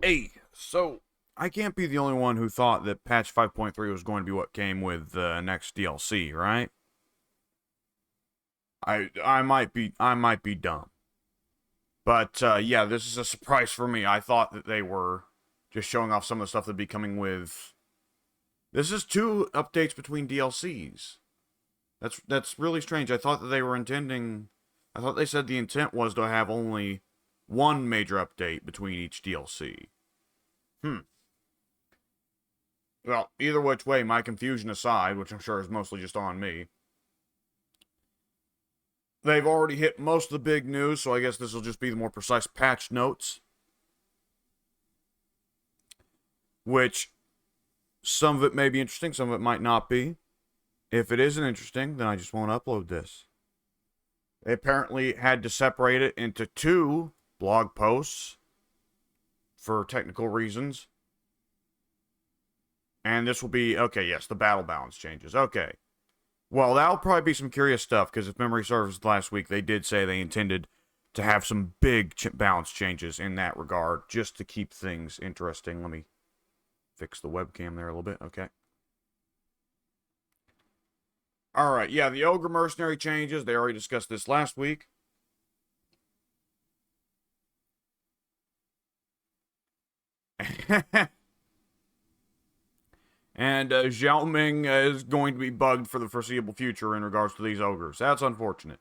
Hey, so I can't be the only one who thought that patch 5.3 was going to be what came with the next DLC, right? I might be dumb. But yeah, this is a surprise for me. I thought that they were just showing off some of the stuff that'd be coming with. This is two updates between DLCs. That's really strange. I thought that they were intending. I thought they said the intent was to have only one major update between each DLC. Hmm. Well, either which way, my confusion aside, which I'm sure is mostly just on me, they've already hit most of the big news, so I guess this will just be the more precise patch notes, which some of it may be interesting, some of it might not be. If it isn't interesting, then I just won't upload this. They apparently had to separate it into two blog posts for technical reasons. And this will be, okay, yes, the battle balance changes. Okay. Well, that'll probably be some curious stuff, because if memory serves last week, they did say they intended to have some big balance changes in that regard, just to keep things interesting. Let me fix the webcam there a little bit. Okay. Alright, yeah, the Ogre Mercenary changes. They already discussed this last week. And Xiao Ming is going to be bugged for the foreseeable future in regards to these ogres. That's unfortunate.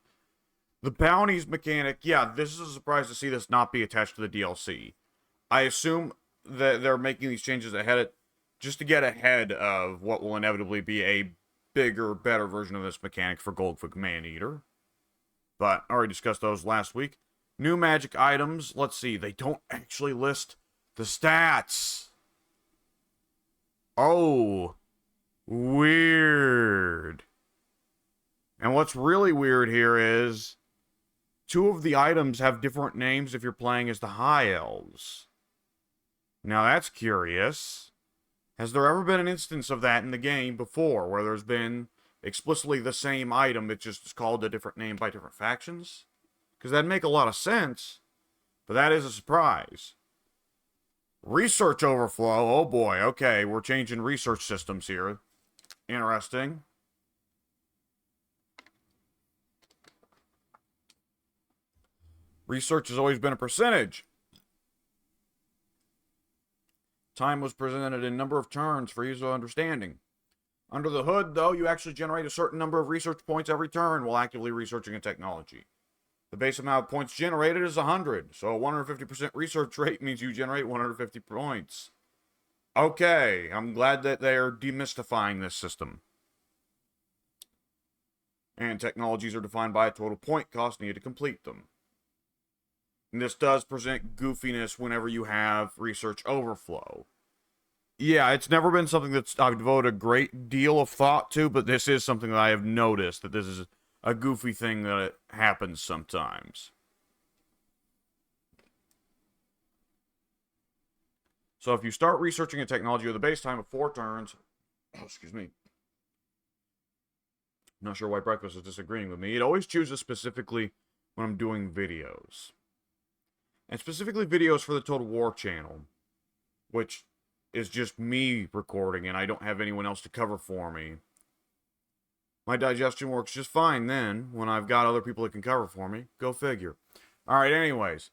The bounties mechanic, yeah, this is a surprise to see this not be attached to the DLC. I assume that they're making these changes just to get ahead of what will inevitably be a bigger, better version of this mechanic for Goldfoot Maneater. But I already discussed those last week. New magic items, let's see, they don't actually list the stats. Oh, weird. And what's really weird here is two of the items have different names if you're playing as the High Elves. Now that's curious. Has there ever been an instance of that in the game before, where there's been explicitly the same item, it's just called a different name by different factions? Because that'd make a lot of sense, but that is a surprise. Research overflow, oh boy, okay, we're changing research systems here. Interesting. Research has always been a percentage. Time was presented in number of turns for ease of understanding. Under the hood, though, you actually generate a certain number of research points every turn while actively researching a technology. The base amount of points generated is 100, so a 150% research rate means you generate 150 points. Okay, I'm glad that they're demystifying this system. And technologies are defined by a total point cost needed to complete them. And this does present goofiness whenever you have research overflow. Yeah, it's never been something that I've devoted a great deal of thought to, but this is something that I have noticed, that this is a goofy thing that happens sometimes. So if you start researching a technology with a base time of 4 turns, excuse me, I'm not sure why Breakfast is disagreeing with me. It always chooses specifically when I'm doing videos. And specifically videos for the Total War channel, which is just me recording and I don't have anyone else to cover for me. My digestion works just fine then, when I've got other people that can cover for me. Go figure. Alright, anyways.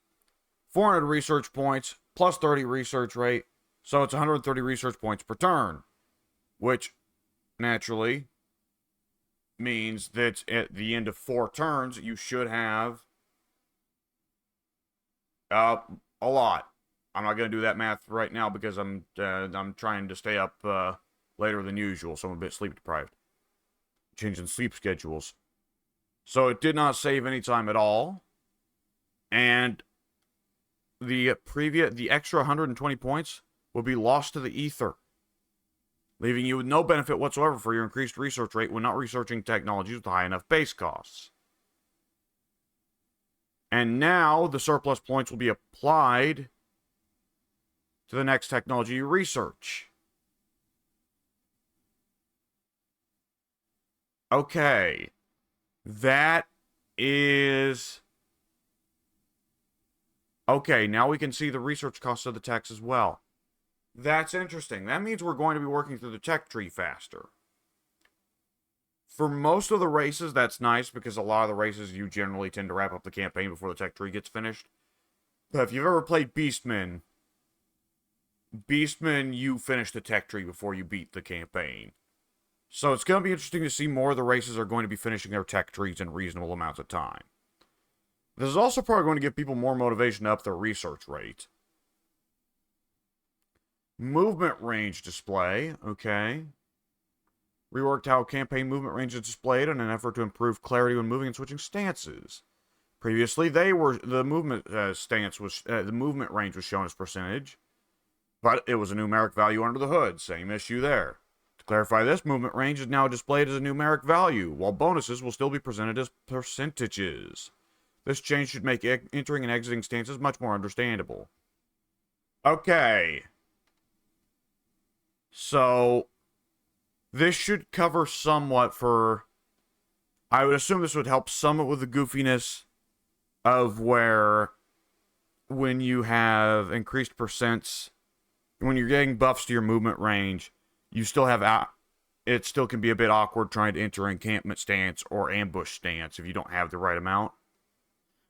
400 research points, plus 30 research rate, so it's 130 research points per turn. Which, naturally, means that at the end of 4 turns, you should have a lot. I'm not going to do that math right now because I'm trying to stay up later than usual, so I'm a bit sleep deprived. Changing sleep schedules. So it did not save any time at all. And the extra 120 points will be lost to the ether, leaving you with no benefit whatsoever for your increased research rate when not researching technologies with high enough base costs. And now the surplus points will be applied to the next technology you research. Okay. That is Okay, now we can see the research costs of the techs as well. That's interesting. That means we're going to be working through the tech tree faster. For most of the races, that's nice, because a lot of the races you generally tend to wrap up the campaign before the tech tree gets finished. But if you've ever played Beastmen, you finish the tech tree before you beat the campaign. So it's going to be interesting to see more of the races are going to be finishing their tech trees in reasonable amounts of time. This is also probably going to give people more motivation to up their research rate. Movement range display, okay. Reworked how campaign movement range is displayed in an effort to improve clarity when moving and switching stances. Previously, the movement range was shown as percentage, but it was a numeric value under the hood. Same issue there. To clarify this, movement range is now displayed as a numeric value, while bonuses will still be presented as percentages. This change should make entering and exiting stances much more understandable. Okay. So, this should cover somewhat for... I would assume this would help somewhat with the goofiness of where when you have increased percents, when you're getting buffs to your movement range, you still have... It still can be a bit awkward trying to enter encampment stance or ambush stance if you don't have the right amount.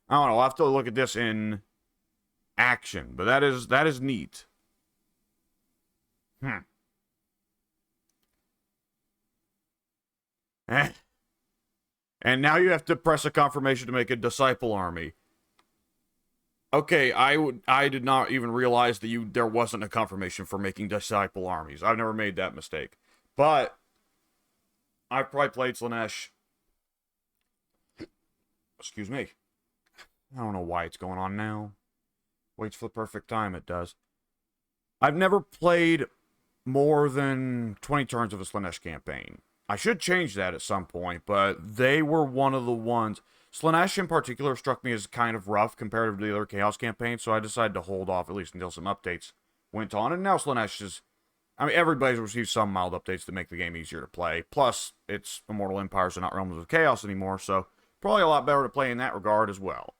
I don't know, I'll have to look at this in action, but that is neat. And now you have to press a confirmation to make a disciple army. Okay, I did not even realize that there wasn't a confirmation for making disciple armies. I've never made that mistake. But I've probably played Slaanesh. Excuse me. I don't know why it's going on now. Waits for the perfect time, it does. I've never played more than 20 turns of a Slaanesh campaign. I should change that at some point, but they were one of the ones... Slaanesh in particular struck me as kind of rough compared to the other Chaos campaigns, so I decided to hold off at least until some updates went on. And now Slaanesh is... I mean, everybody's received some mild updates to make the game easier to play. Plus, it's Immortal Empires and not Realms of Chaos anymore, so probably a lot better to play in that regard as well.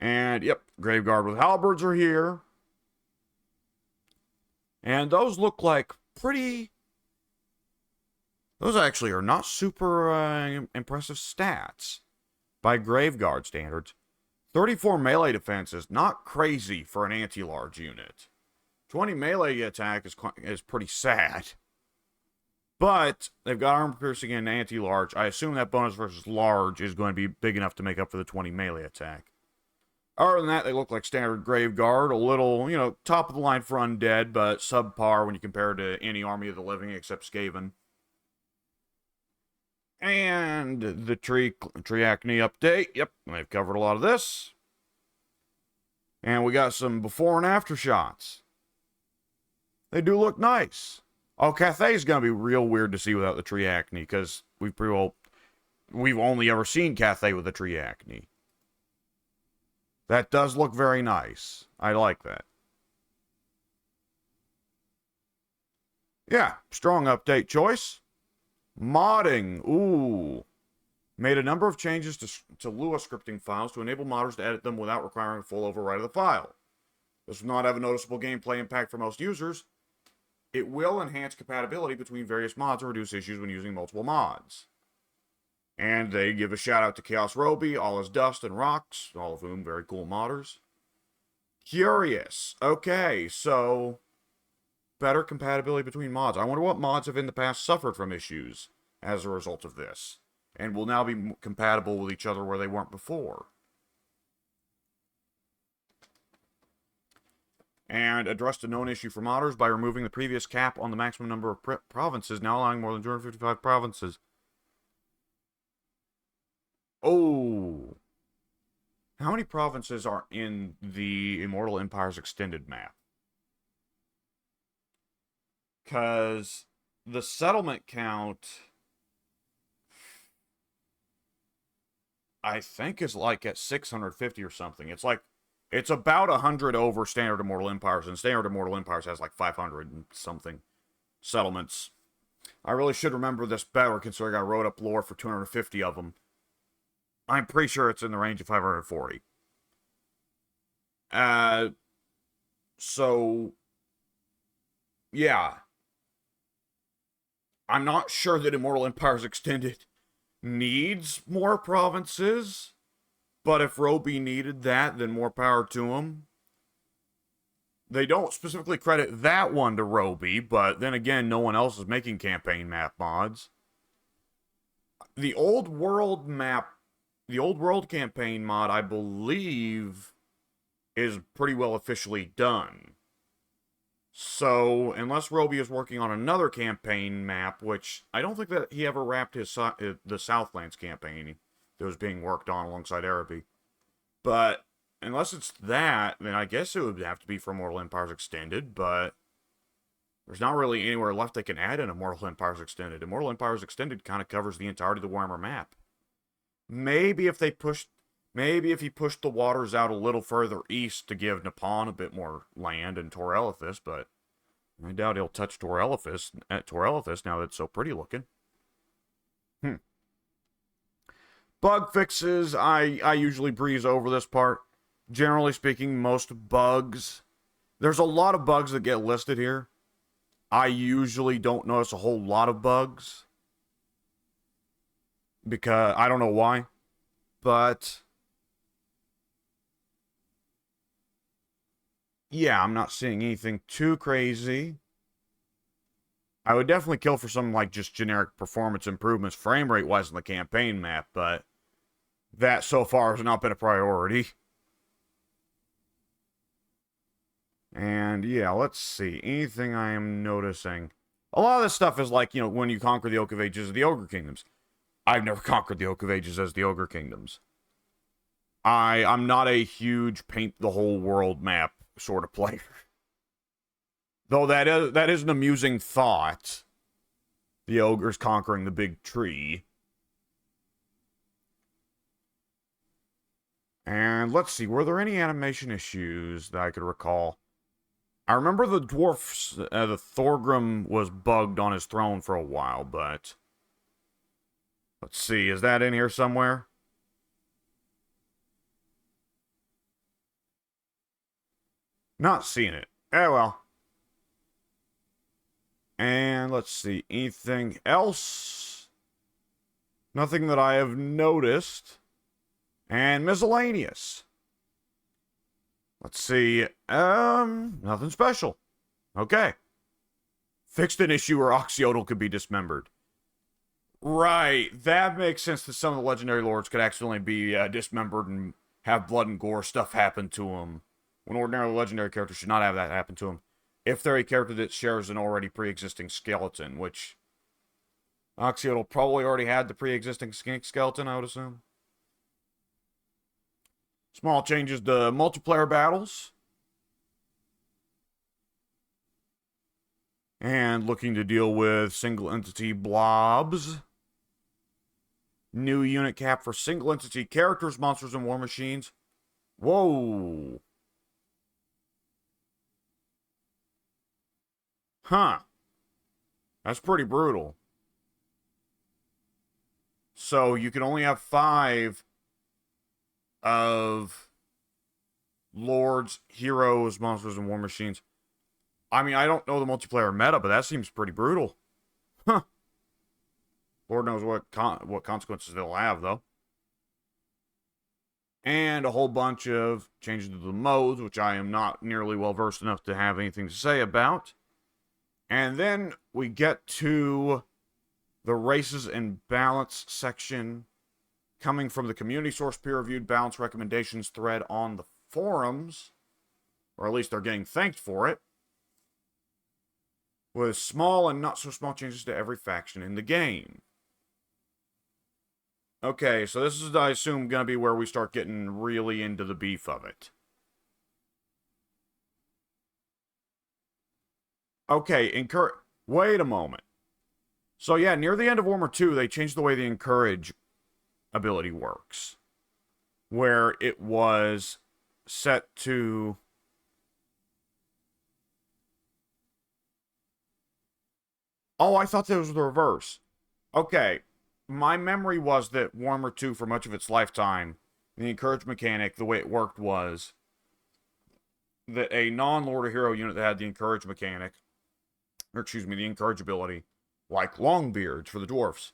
And, yep, Graveguard with Halberds are here. And those look like pretty... Those actually are not super impressive stats by Graveguard standards. 34 melee defense is not crazy for an anti-large unit. 20 melee attack is pretty sad. But they've got armor piercing and anti-large. I assume that bonus versus large is going to be big enough to make up for the 20 melee attack. Other than that, they look like standard Graveguard. A little, top of the line for undead, but subpar when you compare it to any army of the living except Skaven. And the tree acne update. Yep, they've covered a lot of this. And we got some before and after shots. They do look nice. Oh, Cathay's gonna be real weird to see without the tree acne, because we've only ever seen Cathay with the tree acne. That does look very nice. I like that. Yeah, strong update choice. Modding. Ooh. Made a number of changes to Lua scripting files to enable modders to edit them without requiring a full overwrite of the file. This will not have a noticeable gameplay impact for most users. It will enhance compatibility between various mods and reduce issues when using multiple mods. And they give a shout out to Chaos Roby, All Is Dust, and Rocks, all of whom very cool modders. Curious. Okay, so better compatibility between mods. I wonder what mods have in the past suffered from issues as a result of this, and will now be compatible with each other where they weren't before. And addressed a known issue for modders by removing the previous cap on the maximum number of provinces, now allowing more than 255 provinces. Oh. How many provinces are in the Immortal Empires extended map? Because the settlement count, I think, is like at 650 or something. It's about 100 over Standard Immortal Empires, and Standard Immortal Empires has like 500 and something settlements. I really should remember this better, considering I wrote up lore for 250 of them. I'm pretty sure it's in the range of 540. Uh, so, yeah. I'm not sure that Immortal Empires Extended needs more provinces, but if Roby needed that, then more power to him. They don't specifically credit that one to Roby, but then again, no one else is making campaign map mods. The old world map, the old world campaign mod, I believe, is pretty well officially done. So, unless Roby is working on another campaign map, which I don't think that he ever wrapped the Southlands campaign that was being worked on alongside Araby. But unless it's that, then I guess it would have to be for Immortal Empires Extended, but there's not really anywhere left they can add in Immortal Empires Extended. Immortal Empires Extended kind of covers the entirety of the Warhammer map. Maybe if he pushed the waters out a little further east to give Nippon a bit more land and Torelithis, but I doubt he'll touch Torelithis now that it's so pretty looking. Bug fixes, I usually breeze over this part. Generally speaking, most bugs, there's a lot of bugs that get listed here. I usually don't notice a whole lot of bugs, because I don't know why, but yeah, I'm not seeing anything too crazy. I would definitely kill for some, like, just generic performance improvements frame rate wise on the campaign map, but that so far has not been a priority. And yeah, let's see. Anything I am noticing? A lot of this stuff is like, when you conquer the Oak of Ages of the Ogre Kingdoms. I've never conquered the Oak of Ages as the Ogre Kingdoms. I'm not a huge paint the whole world map sort of player. Though that is an amusing thought. The ogres conquering the big tree. And let's see, were there any animation issues that I could recall? I remember the dwarfs, the Thorgrim was bugged on his throne for a while, but let's see, is that in here somewhere? Not seeing it. Well. And let's see, anything else? Nothing that I have noticed. And miscellaneous. Let's see, nothing special. Okay. Fixed an issue where Oxyodal could be dismembered. Right, that makes sense that some of the legendary lords could accidentally be dismembered and have blood and gore stuff happen to them. When ordinarily legendary characters should not have that happen to them. If they're a character that shares an already pre-existing skeleton, which Oxyodal probably already had the pre-existing skink skeleton, I would assume. Small changes to multiplayer battles. And looking to deal with single entity blobs. New unit cap for single entity characters, monsters, and war machines. Whoa. Huh. That's pretty brutal. So you can only have 5 of lords, heroes, monsters, and war machines. I mean, I don't know the multiplayer meta, but that seems pretty brutal. Huh. Lord knows what consequences they'll have, though. And a whole bunch of changes to the modes, which I am not nearly well versed enough to have anything to say about. And then we get to the races and balance section, coming from the community source peer-reviewed balance recommendations thread on the forums, or at least they're getting thanked for it, with small and not so small changes to every faction in the game. Okay, so this is, I assume, going to be where we start getting really into the beef of it. Okay, wait a moment. So yeah, near the end of Warhammer 2, they changed the way the encourage ability works. Where it was set to... Oh, I thought that was the reverse. Okay, my memory was that Warhammer 2, for much of its lifetime, the encourage mechanic, the way it worked was... that a non-Lord of Hero unit that had the encourage mechanic, or excuse me, the encourage ability, like Longbeards for the dwarfs,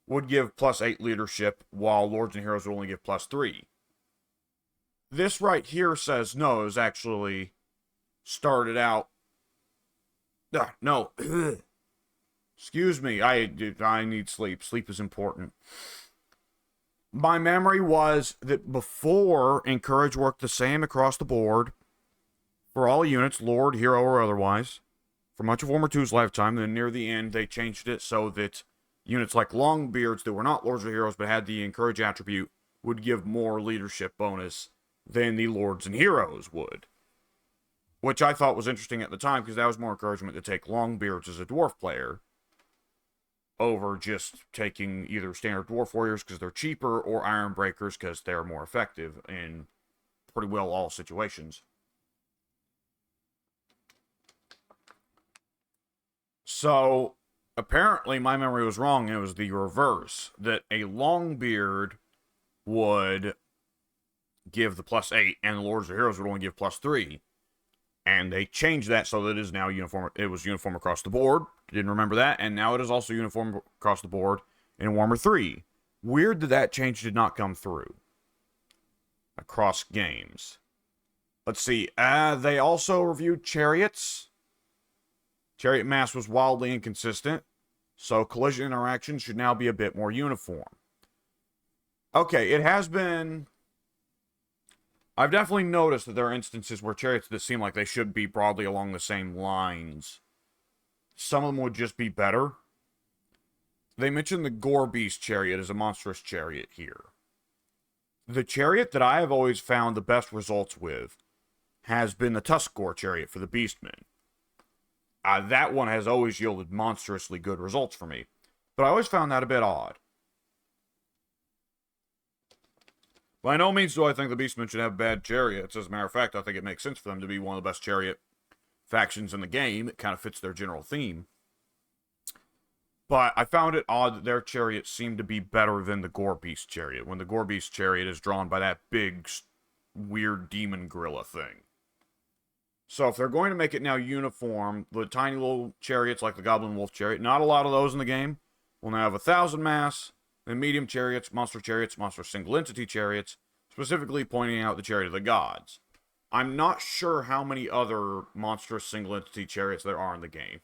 would give +8 leadership, while Lords and Heroes would only give +3. This right here says no, it was actually started out. No. Excuse me, I need sleep. Sleep is important. My memory was that before, Encourage worked the same across the board for all units, Lord, Hero, or otherwise, for much of Warhammer 2's lifetime. Then near the end, they changed it so that units like Longbeards that were not Lords or Heroes but had the Encourage attribute would give more leadership bonus than the Lords and Heroes would. Which I thought was interesting at the time, because that was more encouragement to take Longbeards as a dwarf player over just taking either standard dwarf warriors because they're cheaper, or iron breakers because they're more effective in pretty well all situations. So apparently my memory was wrong, and it was the reverse, that a Longbeard would give the +8 and the Lords of Heroes would only give +3. And they changed that so that it is now uniform. It was uniform across the board. Didn't remember that. And now it is also uniform across the board in Warhammer 3. Weird that that change did not come through across games. Let's see. They also reviewed chariots. Chariot mass was wildly inconsistent, so collision interactions should now be a bit more uniform. Okay, it has been... I've definitely noticed that there are instances where chariots that seem like they should be broadly along the same lines, some of them would just be better. They mentioned the Gore Beast chariot as a monstrous chariot here. The chariot that I have always found the best results with has been the Tuskgore chariot for the Beastmen. That one has always yielded monstrously good results for me, but I always found that a bit odd. By no means do I think the Beastmen should have bad chariots. As a matter of fact, I think it makes sense for them to be one of the best chariot factions in the game. It kind of fits their general theme. But I found it odd that their chariots seemed to be better than the Gore Beast chariot, when the Gore Beast chariot is drawn by that big, weird demon gorilla thing. So if they're going to make it now uniform, the tiny little chariots like the Goblin Wolf chariot, not a lot of those in the game, will now have 1,000 mass. The medium chariots, monster single entity chariots, specifically pointing out the chariot of the gods. I'm not sure how many other monstrous single entity chariots there are in the game.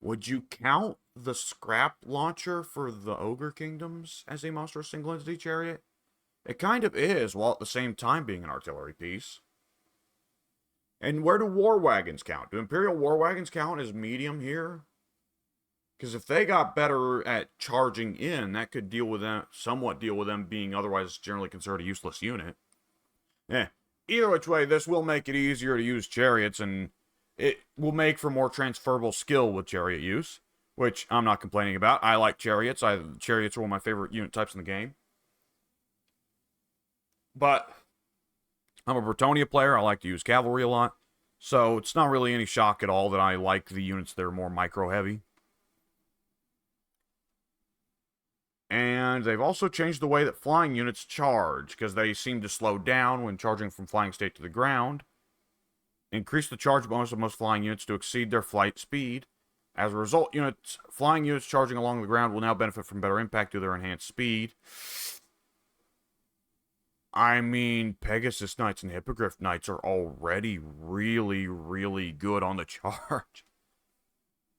Would you count the scrap launcher for the Ogre Kingdoms as a monstrous single entity chariot? It kind of is, while at the same time being an artillery piece. And where do war wagons count? Do Imperial war wagons count as medium here? Because if they got better at charging in, that could deal with them, somewhat deal with them being otherwise generally considered a useless unit. Either which way, this will make it easier to use chariots, and it will make for more transferable skill with chariot use, which I'm not complaining about. I like chariots. Chariots are one of my favorite unit types in the game. But I'm a Bretonia player. I like to use cavalry a lot, so it's not really any shock at all that I like the units that are more micro-heavy. And they've also changed the way that flying units charge, because they seem to slow down when charging from flying state to the ground. Increase the charge bonus of most flying units to exceed their flight speed. As a result, flying units charging along the ground will now benefit from better impact due to their enhanced speed. I mean, Pegasus Knights and Hippogriff Knights are already really, really good on the charge.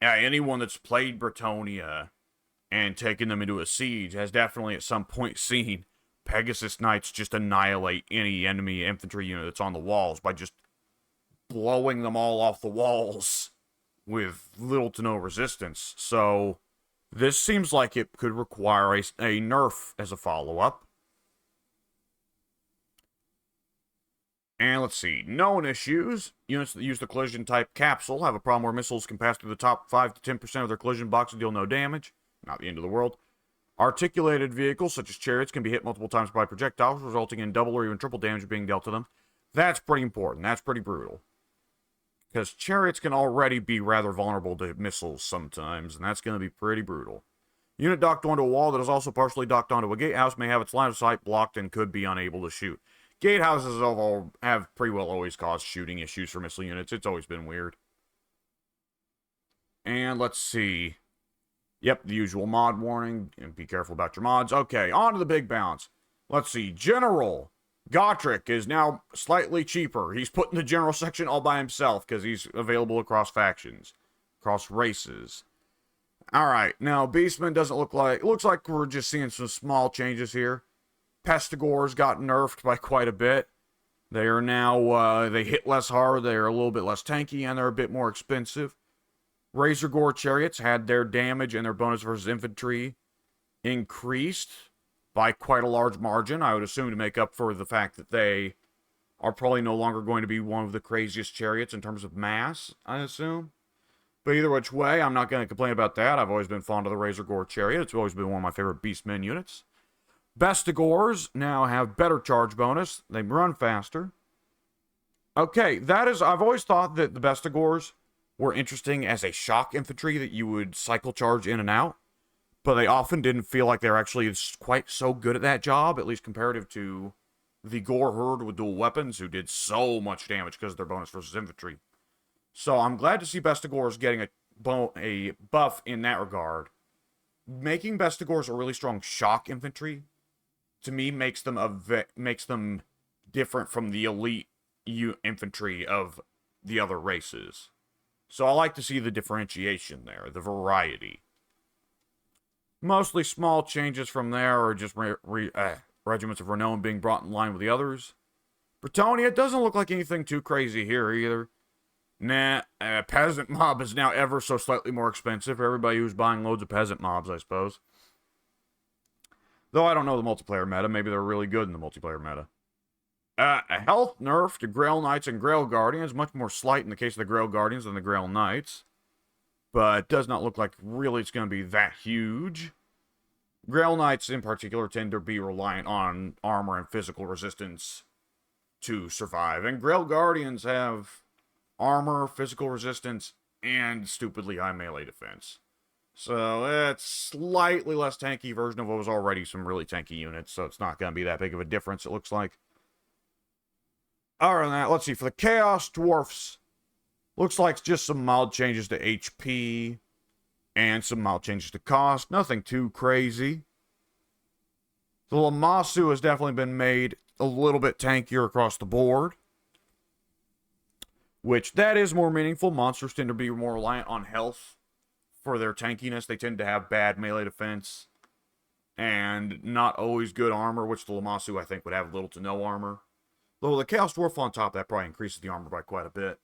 Yeah, anyone that's played Bretonia and taken them into a siege has definitely at some point seen Pegasus Knights just annihilate any enemy infantry unit that's on the walls by just blowing them all off the walls with little to no resistance. So this seems like it could require a nerf as a follow-up. And let's see, known issues. Units that use the collision type capsule have a problem where missiles can pass through the top 5 to 10% of their collision box and deal no damage. Not the end of the world. Articulated vehicles, such as chariots, can be hit multiple times by projectiles, resulting in double or even triple damage being dealt to them. That's pretty important. That's pretty brutal. Because chariots can already be rather vulnerable to missiles sometimes, and that's going to be pretty brutal. Unit docked onto a wall that is also partially docked onto a gatehouse may have its line of sight blocked and could be unable to shoot. Gatehouses all have pretty well always caused shooting issues for missile units. It's always been weird. And let's see. Yep, the usual mod warning. And be careful about your mods. Okay, on to the big bounce. Let's see. General Gotrek is now slightly cheaper. He's put in the general section all by himself because he's available across factions, across races. Alright, now Beastman doesn't look like... It looks like we're just seeing some small changes here. Pestigors got nerfed by quite a bit. They are now, they hit less hard, they're a little bit less tanky, and they're a bit more expensive. Razor Gore Chariots had their damage and their bonus versus infantry increased by quite a large margin, I would assume to make up for the fact that they are probably no longer going to be one of the craziest chariots in terms of mass, I assume. But either which way, I'm not going to complain about that. I've always been fond of the Razor Gore Chariot. It's always been one of my favorite Beastmen units. Bestigors now have better charge bonus. They run faster. Okay, that is... I've always thought that the Bestigors were interesting as a shock infantry that you would cycle charge in and out. But they often didn't feel like they're actually quite so good at that job, at least comparative to the Gore Herd with dual weapons, who did so much damage because of their bonus versus infantry. So I'm glad to see Bestigors getting a buff in that regard. Making Bestigors a really strong shock infantry, to me, makes them different from the elite infantry of the other races. So I like to see the differentiation there, the variety. Mostly small changes from there, or just regiments of renown being brought in line with the others. Bretonia doesn't look like anything too crazy here either. Nah, peasant mob is now ever so slightly more expensive for everybody who's buying loads of peasant mobs, I suppose. Though I don't know the multiplayer meta. Maybe they're really good in the multiplayer meta. A health nerf to Grail Knights and Grail Guardians. Much more slight in the case of the Grail Guardians than the Grail Knights. But it does not look like really it's going to be that huge. Grail Knights in particular tend to be reliant on armor and physical resistance to survive. And Grail Guardians have armor, physical resistance, and stupidly high melee defense. So it's slightly less tanky version of what was already some really tanky units, so it's not going to be that big of a difference, it looks like. Other than that, let's see, for the Chaos Dwarfs, looks like just some mild changes to HP, and some mild changes to cost. Nothing too crazy. The Lamassu has definitely been made a little bit tankier across the board, which that is more meaningful. Monsters tend to be more reliant on health for their tankiness. They tend to have bad melee defense and not always good armor, which the Lamassu, I think, would have little to no armor. Though the Chaos Dwarf on top, that probably increases the armor by quite a bit.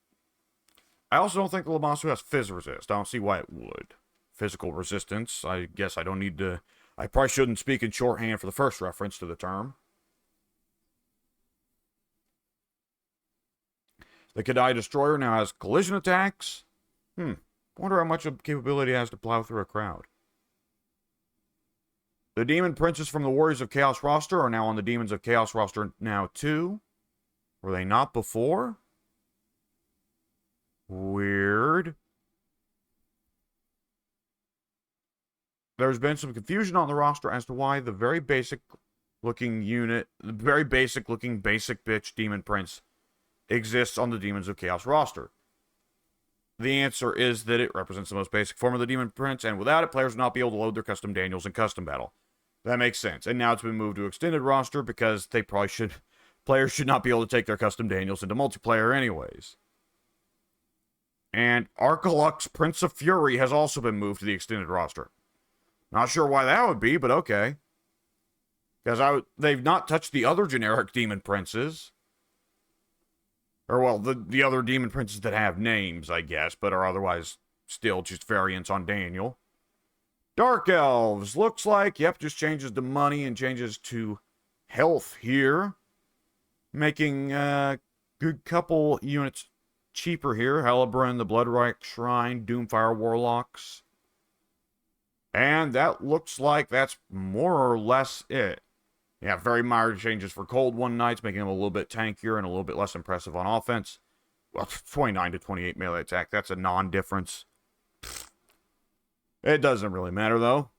I also don't think the Lamassu has Phys Resist. I don't see why it would. Physical resistance, I guess I don't need to... I probably shouldn't speak in shorthand for the first reference to the term. The Kadai Destroyer now has collision attacks. Wonder how much of capability it has to plow through a crowd. The Demon Princes from the Warriors of Chaos roster are now on the Demons of Chaos roster now too. Were they not before? Weird. There's been some confusion on the roster as to why the very basic looking unit, the very basic looking basic bitch Demon Prince exists on the Demons of Chaos roster. The answer is that it represents the most basic form of the Demon Prince, and without it, players will not be able to load their custom Daniels in custom battle. That makes sense. And now it's been moved to extended roster because they probably should... Players should not be able to take their custom Daniels into multiplayer anyways. And Arcalux Prince of Fury has also been moved to the extended roster. Not sure why that would be, but okay. Because they've not touched the other generic Demon Princes. Or, well, the other Demon Princes that have names, I guess, but are otherwise still just variants on Daniel. Dark Elves, looks like, yep, just changes to money and changes to health here. Making a good couple units cheaper here. Hellebrand, the Bloodreich Shrine, Doomfire Warlocks. And that looks like that's more or less it. Yeah, very minor changes for Cold One Knights, making them a little bit tankier and a little bit less impressive on offense. Well, 29 to 28 melee attack, that's a non-difference. It doesn't really matter, though.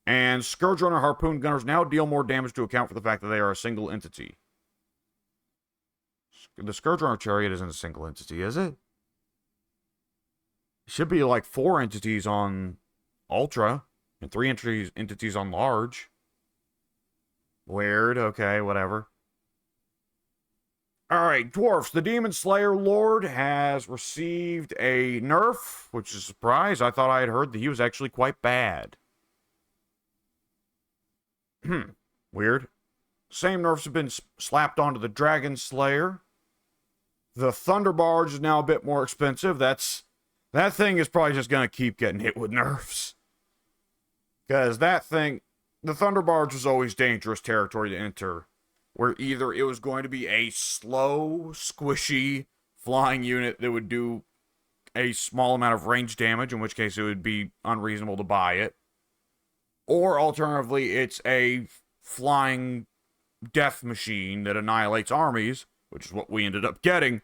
And Scourge Runner Harpoon Gunners now deal more damage to account for the fact that they are a single entity. The Scourge Runner Chariot isn't a single entity, is it? It should be like 4 entities on Ultra and 3 entities on Large. Weird. Okay, whatever. Alright, Dwarfs. The Demon Slayer Lord has received a nerf, which is a surprise. I thought I had heard that he was actually quite bad. Weird. Same nerfs have been slapped onto the Dragon Slayer. The Thunder Barge is now a bit more expensive. That thing is probably just going to keep getting hit with nerfs. Because that thing, the Thunder Barge was always dangerous territory to enter. Where either it was going to be a slow, squishy flying unit that would do a small amount of range damage, in which case it would be unreasonable to buy it. Or alternatively, it's a flying death machine that annihilates armies, which is what we ended up getting,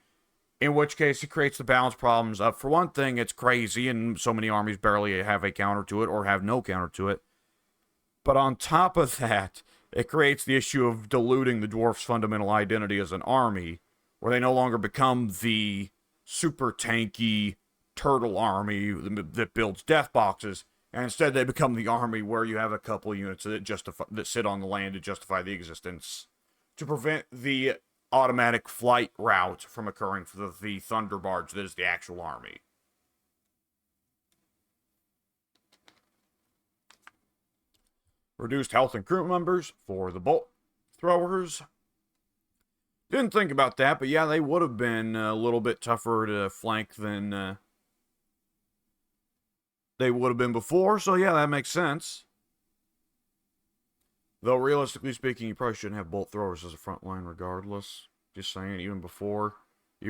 in which case it creates the balance problems of, for one thing, it's crazy, and so many armies barely have a counter to it, or have no counter to it. But on top of that, it creates the issue of diluting the dwarf's fundamental identity as an army, where they no longer become the super tanky turtle army that builds death boxes, and instead they become the army where you have a couple units that sit on the land to justify the existence, to prevent the automatic flight route from occurring for the Thunder Barge that is the actual army. Reduced health and crew members for the bolt throwers. Didn't think about that, but yeah, they would have been a little bit tougher to flank than they would have been before, so yeah, that makes sense. Though, realistically speaking, you probably shouldn't have bolt throwers as a front line regardless. Just saying, even before they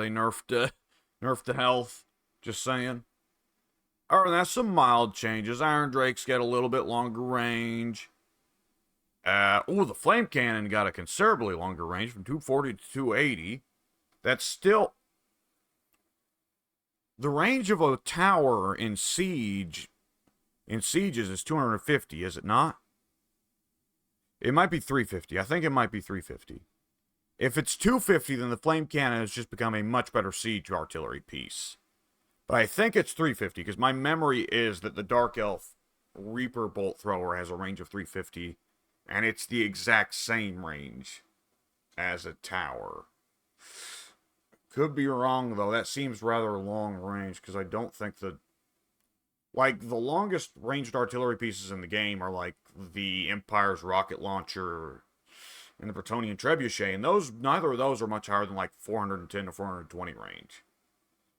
nerfed the health. Just saying. Alright, that's some mild changes. Iron Drakes get a little bit longer range. The Flame Cannon got a considerably longer range from 240 to 280. That's still... The range of a tower in sieges is 250, is it not? It might be 350. I think it might be 350. If it's 250, then the Flame Cannon has just become a much better siege artillery piece. But I think it's 350, because my memory is that the Dark Elf Reaper Bolt Thrower has a range of 350, and it's the exact same range as a tower. Could be wrong, though. That seems rather long range, because I don't think the longest ranged artillery pieces in the game are, like, the Empire's Rocket Launcher and the Bretonnian Trebuchet, and neither of those are much higher than, like, 410 to 420 range.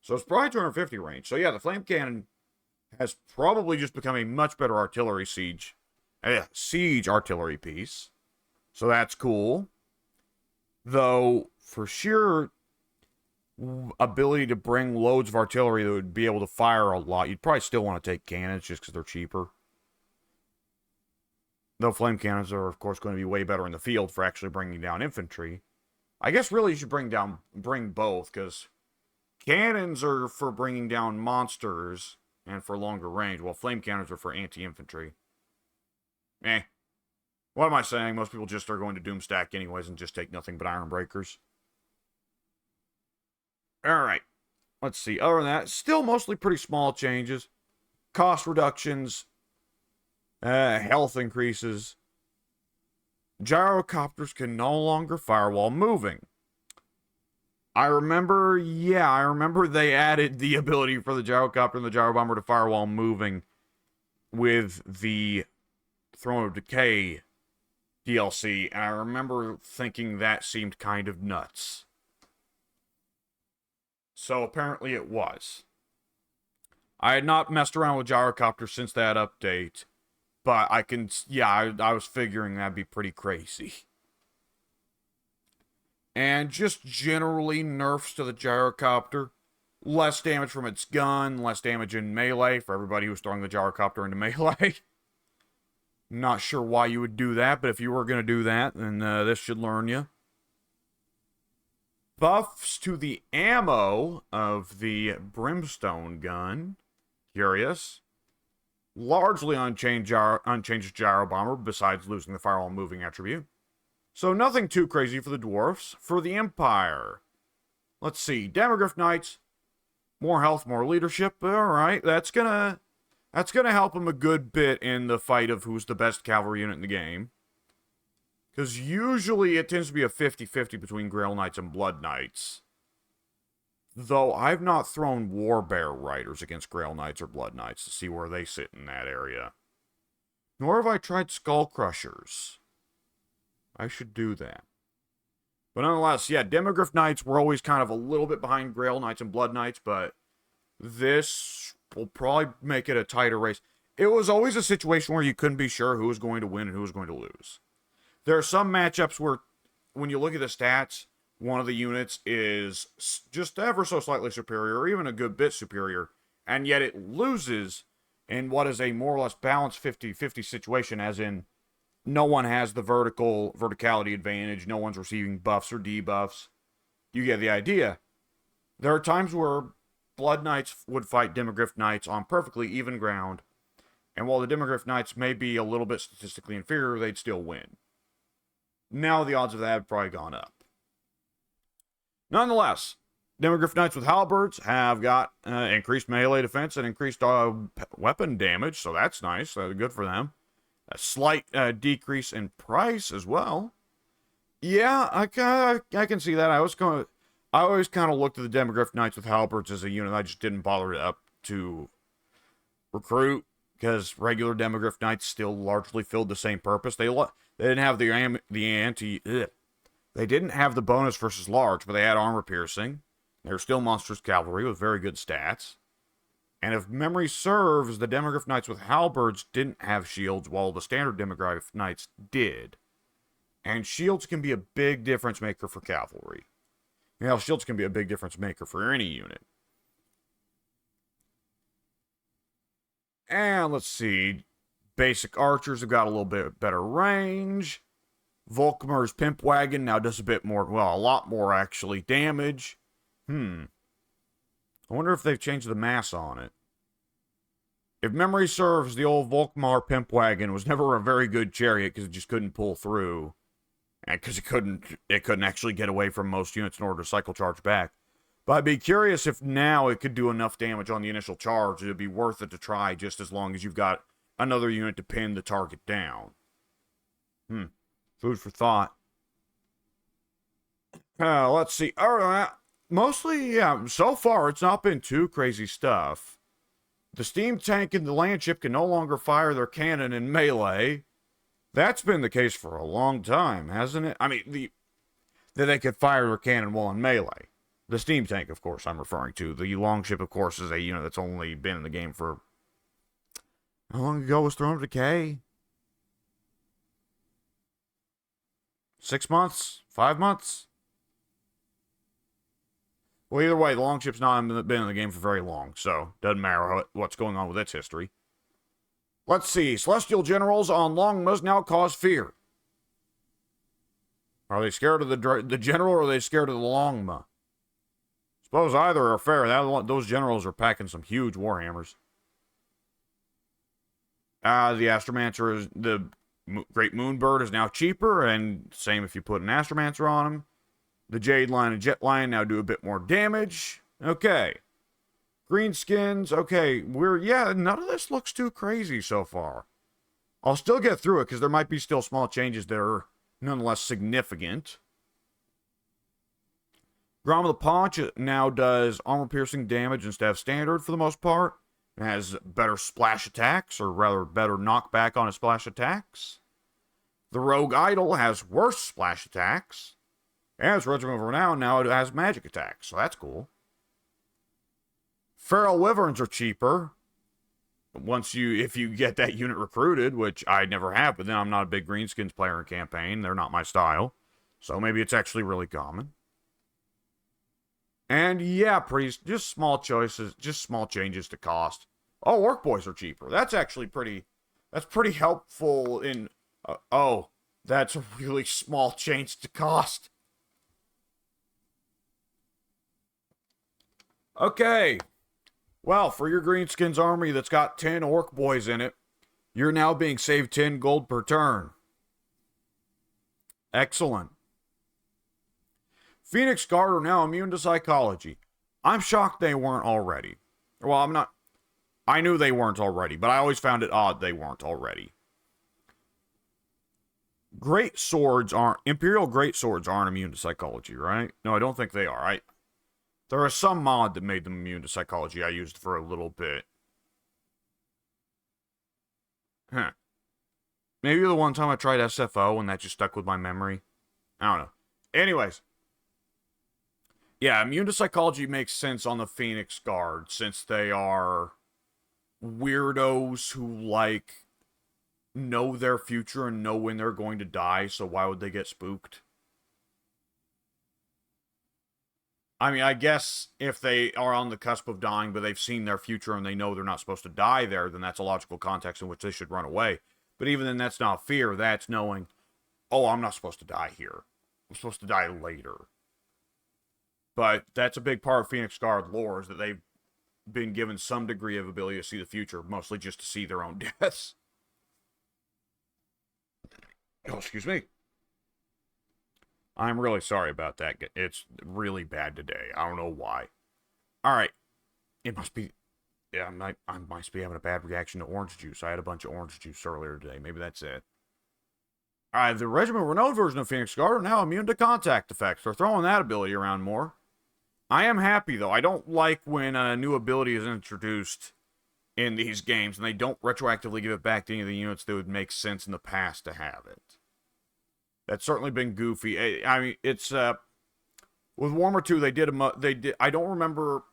So it's probably 250 range. So yeah, the Flame Cannon has probably just become a much better artillery siege artillery piece. So that's cool. Though, for sheer ability to bring loads of artillery that would be able to fire a lot, you'd probably still want to take cannons just because they're cheaper. Though flame cannons are, of course, going to be way better in the field for actually bringing down infantry. I guess really you should bring both, because cannons are for bringing down monsters and for longer range, while flame cannons are for anti-infantry. What am I saying? Most people just are going to Doomstack anyways and just take nothing but Iron Breakers. Alright. Let's see. Other than that, still mostly pretty small changes. Cost reductions. Health increases. Gyrocopters can no longer fire while moving. I remember they added the ability for the gyrocopter and the gyrobomber to fire while moving with the Throne of Decay DLC, and I remember thinking that seemed kind of nuts. So apparently it was. I had not messed around with gyrocopter since that update, but I was figuring that'd be pretty crazy. And just generally nerfs to the gyrocopter. Less damage from its gun, less damage in melee for everybody who's throwing the gyrocopter into melee. Not sure why you would do that, but if you were going to do that, then this should learn you. Buffs to the ammo of the Brimstone gun. Curious. Largely unchanged gyro bomber, besides losing the firewall moving attribute. So nothing too crazy for the dwarfs. For the Empire, let's see, Demogryph Knights, more health, more leadership. All right, that's gonna help them a good bit in the fight of who's the best cavalry unit in the game. Because usually it tends to be a 50-50 between Grail Knights and Blood Knights. Though I've not thrown Warbear Riders against Grail Knights or Blood Knights to see where they sit in that area. Nor have I tried Skull Crushers. I should do that. But nonetheless, yeah, Demogryph Knights were always kind of a little bit behind Grail Knights and Blood Knights, but this will probably make it a tighter race. It was always a situation where you couldn't be sure who was going to win and who was going to lose. There are some matchups where, when you look at the stats, one of the units is just ever so slightly superior, or even a good bit superior, and yet it loses in what is a more or less balanced 50-50 situation, as in no one has the verticality advantage, no one's receiving buffs or debuffs. You get the idea. There are times where Blood Knights would fight Demogryph Knights on perfectly even ground, and while the Demogryph Knights may be a little bit statistically inferior, they'd still win. Now the odds of that have probably gone up. Nonetheless, Demogryph Knights with halberds have got increased melee defense and increased weapon damage, so that's nice. Good for them. A slight decrease in price as well. Yeah, I can see that. I always kind of looked at the Demogryph Knights with halberds as a unit I just didn't bother up to recruit, because regular Demogryph Knights still largely filled the same purpose. They didn't have they didn't have the bonus versus large, but they had armor piercing. They were still monstrous cavalry with very good stats. And if memory serves, the Demogryph Knights with halberds didn't have shields, while the standard Demogryph Knights did. And shields can be a big difference maker for cavalry. You know, shields can be a big difference maker for any unit. And let's see. Basic archers have got a little bit better range. Volkmar's Pimp Wagon now does a bit more, well, a lot more actually, damage. I wonder if they've changed the mass on it. If memory serves, the old Volkmar Pimp Wagon was never a very good chariot because it just couldn't pull through. And because it couldn't actually get away from most units in order to cycle charge back. But I'd be curious if now it could do enough damage on the initial charge. It'd be worth it to try, just as long as you've got another unit to pin the target down. Food for thought. Let's see. All right. Mostly, yeah, so far it's not been too crazy stuff. The steam tank and the land ship can no longer fire their cannon in melee. That's been the case for a long time, hasn't it? I mean, that they could fire their cannon while in melee. The steam tank, of course, I'm referring to. The longship, of course, is a unit that's only been in the game for... How long ago was Throne of Decay? 6 months? 5 months? Well, either way, the longship's not been in the game for very long, so doesn't matter what's going on with its history. Let's see. Celestial generals on Longmas now cause fear. Are they scared of the general, or are they scared of the Longma? Suppose either are fair. Those generals are packing some huge warhammers. The Astromancer, the Great Moonbird is now cheaper, and same if you put an Astromancer on him. The Jade Lion and Jet Lion now do a bit more damage. Okay. Greenskins, okay, none of this looks too crazy so far. I'll still get through it, because there might be still small changes that are nonetheless significant. Grom of the Paunch now does armor-piercing damage instead of standard for the most part. It has better splash attacks, or rather better knockback on his splash attacks. The Rogue Idol has worse splash attacks. And its Regiment of Renown now has magic attacks, so that's cool. Feral Wyverns are cheaper. If you get that unit recruited, which I never have, but then I'm not a big Greenskins player in campaign. They're not my style. So maybe it's actually really common. And yeah, just small choices, just small changes to cost. Oh, Orc Boys are cheaper. That's actually that's pretty helpful in, that's a really small change to cost. Okay. Well, for your Greenskins army that's got 10 orc boys in it, you're now being saved 10 gold per turn. Excellent. Phoenix Guard are now immune to psychology. I'm shocked they weren't already. Well, I'm not. I knew they weren't already, but I always found it odd they weren't already. Great swords aren't. Imperial great swords aren't immune to psychology, right? No, I don't think they are. There is some mod that made them immune to psychology I used for a little bit. Huh. Maybe the one time I tried SFO and that just stuck with my memory. I don't know. Anyways. Yeah, immune to psychology makes sense on the Phoenix Guard, since they are weirdos who, like, know their future and know when they're going to die, so why would they get spooked? I mean, I guess if they are on the cusp of dying, but they've seen their future and they know they're not supposed to die there, then that's a logical context in which they should run away. But even then, that's not fear. That's knowing, oh, I'm not supposed to die here. I'm supposed to die later. But that's a big part of Phoenix Guard lore, is that they've been given some degree of ability to see the future, mostly just to see their own deaths. Oh, excuse me. I'm really sorry about that. It's really bad today. I don't know why. Alright. It must be... Yeah, I must be having a bad reaction to orange juice. I had a bunch of orange juice earlier today. Maybe that's it. Alright, the Regiment Renault version of Phoenix Guard are now immune to contact effects. They're throwing that ability around more. I am happy, though. I don't like when a new ability is introduced in these games and they don't retroactively give it back to any of the units that would make sense in the past to have it. That's certainly been goofy. I mean, it's with Warhammer 2 they did I don't remember.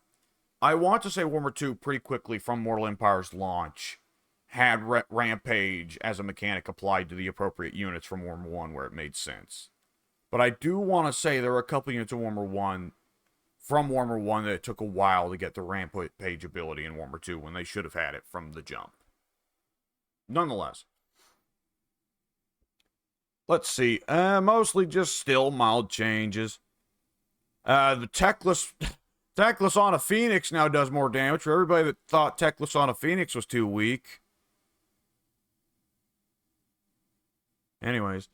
I want to say Warhammer 2 pretty quickly from Mortal Empire's launch had Rampage as a mechanic applied to the appropriate units from Warhammer 1 where it made sense. But I do want to say there are a couple units of Warhammer 1 from Warhammer 1 that it took a while to get the Rampage ability in Warhammer 2 when they should have had it from the jump. Nonetheless. Let's see. Mostly just still mild changes. The Techless on a Phoenix now does more damage for everybody that thought Techless on a Phoenix was too weak. Anyways.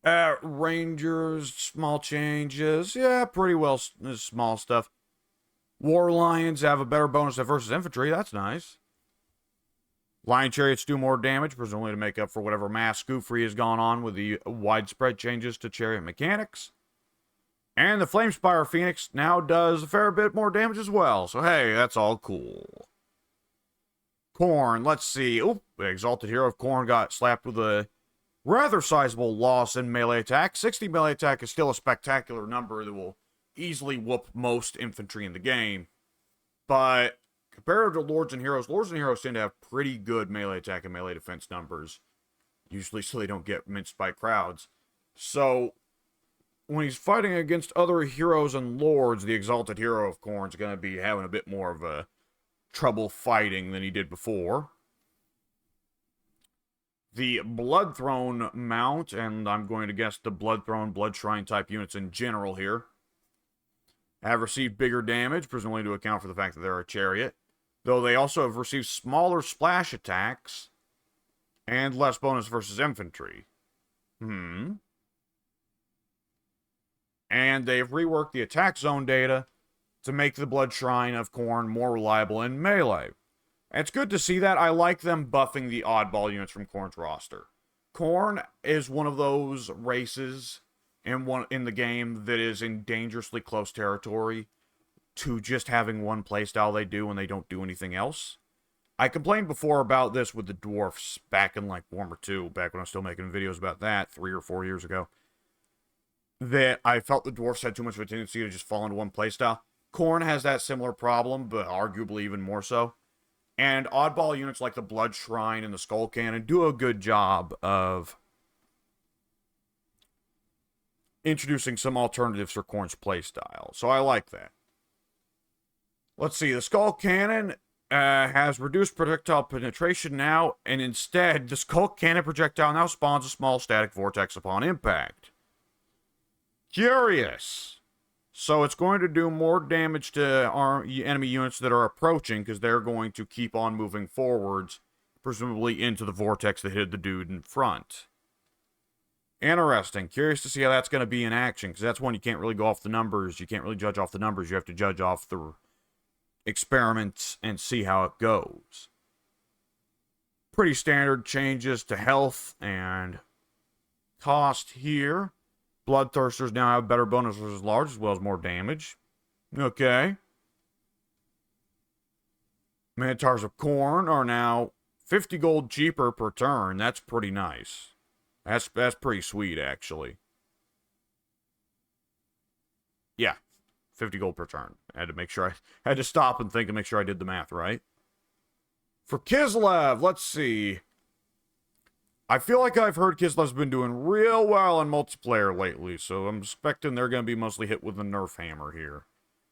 Rangers, small changes. Yeah, pretty well small stuff. War Lions have a better bonus versus infantry. That's nice. Lion Chariots do more damage, presumably to make up for whatever mass goofery has gone on with the widespread changes to chariot mechanics. And the Flamespire Phoenix now does a fair bit more damage as well. So hey, that's all cool. Khorne, let's see. Oop, the Exalted Hero of Khorne got slapped with a rather sizable loss in melee attack. 60 melee attack is still a spectacular number that will easily whoop most infantry in the game. But compared to Lords and Heroes tend to have pretty good melee attack and melee defense numbers. Usually so they don't get minced by crowds. So, when he's fighting against other heroes and lords, the Exalted Hero of Khorne's going to be having a bit more of a trouble fighting than he did before. The Bloodthrone mount, and I'm going to guess the Bloodthrone, Blood Shrine type units in general here, have received bigger damage, presumably to account for the fact that they're a chariot. Though they also have received smaller splash attacks and less bonus versus infantry. And they've reworked the attack zone data to make the Blood Shrine of Khorne more reliable in melee. And it's good to see that. I like them buffing the oddball units from Khorne's roster. Khorne is one of those races in the game that is in dangerously close territory to just having one playstyle they do and they don't do anything else. I complained before about this with the dwarfs back in like Warhammer 2, back when I was still making videos about that 3 or 4 years ago, that I felt the dwarfs had too much of a tendency to just fall into one playstyle. Khorne has that similar problem, but arguably even more so. And oddball units like the Blood Shrine and the Skull Cannon do a good job of introducing some alternatives for Khorne's playstyle. So I like that. Let's see, the Skull Cannon has reduced projectile penetration now, and instead, the Skull Cannon projectile now spawns a small static vortex upon impact. Curious. So it's going to do more damage to our enemy units that are approaching, because they're going to keep on moving forwards, presumably into the vortex that hit the dude in front. Interesting. Curious to see how that's going to be in action, because that's one you can't really go off the numbers. You can't really judge off the numbers. You have to judge off the experiments and see how it goes. Pretty standard changes to health and cost here. Bloodthirsters now have better bonus versus large, as well as more damage. Okay. Minotaurs of Corn are now 50 gold cheaper per turn. That's pretty nice. That's pretty sweet, actually. Yeah, 50 gold per turn. I had to make sure I had to stop and think to make sure I did the math right. For Kislev, let's see. I feel like I've heard Kislev's been doing real well in multiplayer lately, so I'm expecting they're going to be mostly hit with the nerf hammer here.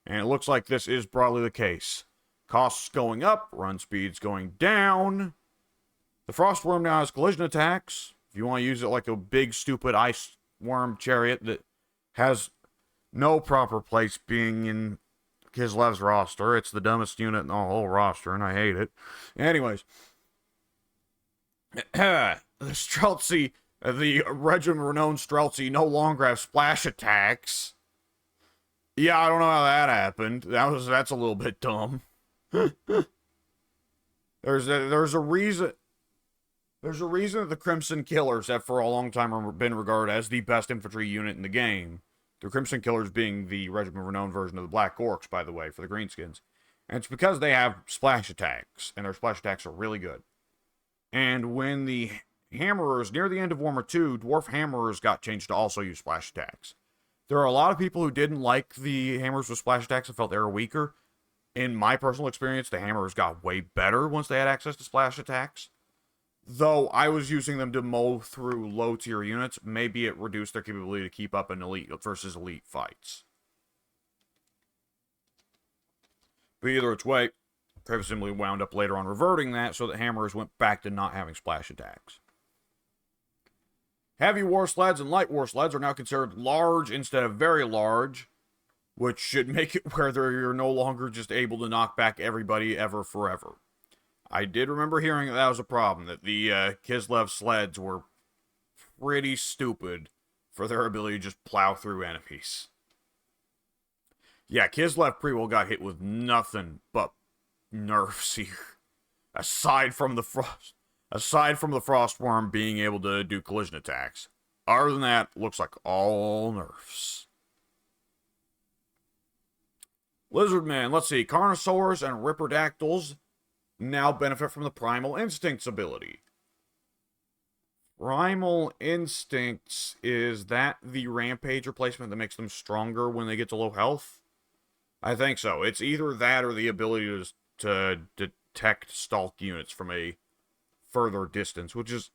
And it looks like this is probably the case. Costs going up, run speeds going down. The Frostworm now has collision attacks. If you want to use it like a big, stupid ice worm chariot that has no proper place being in Kislev's roster. It's the dumbest unit in the whole roster, and I hate it. Anyways. The Streltsy, the regiment-renowned Streltsy, no longer have splash attacks. Yeah, I don't know how that happened. That's a little bit dumb. There's a reason. There's a reason that the Crimson Killers have for a long time been regarded as the best infantry unit in the game. The Crimson Killers being the regiment-renowned version of the Black Orcs, by the way, for the Greenskins. And it's because they have splash attacks, and their splash attacks are really good. And when the Hammerers, near the end of Warhammer 2, Dwarf Hammerers got changed to also use splash attacks. There are a lot of people who didn't like the Hammers with splash attacks and felt they were weaker. In my personal experience, the Hammerers got way better once they had access to splash attacks. Though I was using them to mow through low-tier units, maybe it reduced their capability to keep up in elite versus elite fights. But either which way, Kravis simply wound up later on reverting that so that Hammerers went back to not having splash attacks. Heavy war sleds and light war sleds are now considered large instead of very large, which should make it where you're no longer just able to knock back everybody ever forever. I did remember hearing that was a problem, that the Kislev sleds were pretty stupid for their ability to just plow through enemies. Yeah, Kislev pretty well got hit with nothing but nerfs here. Aside from the Frostworm being able to do collision attacks. Other than that, looks like all nerfs. Lizardmen, let's see. Carnosaurs and Ripperdactyls now benefit from the Primal Instincts ability. Primal Instincts, is that the Rampage replacement that makes them stronger when they get to low health? I think so. It's either that or the ability to detect stalk units from a further distance, which is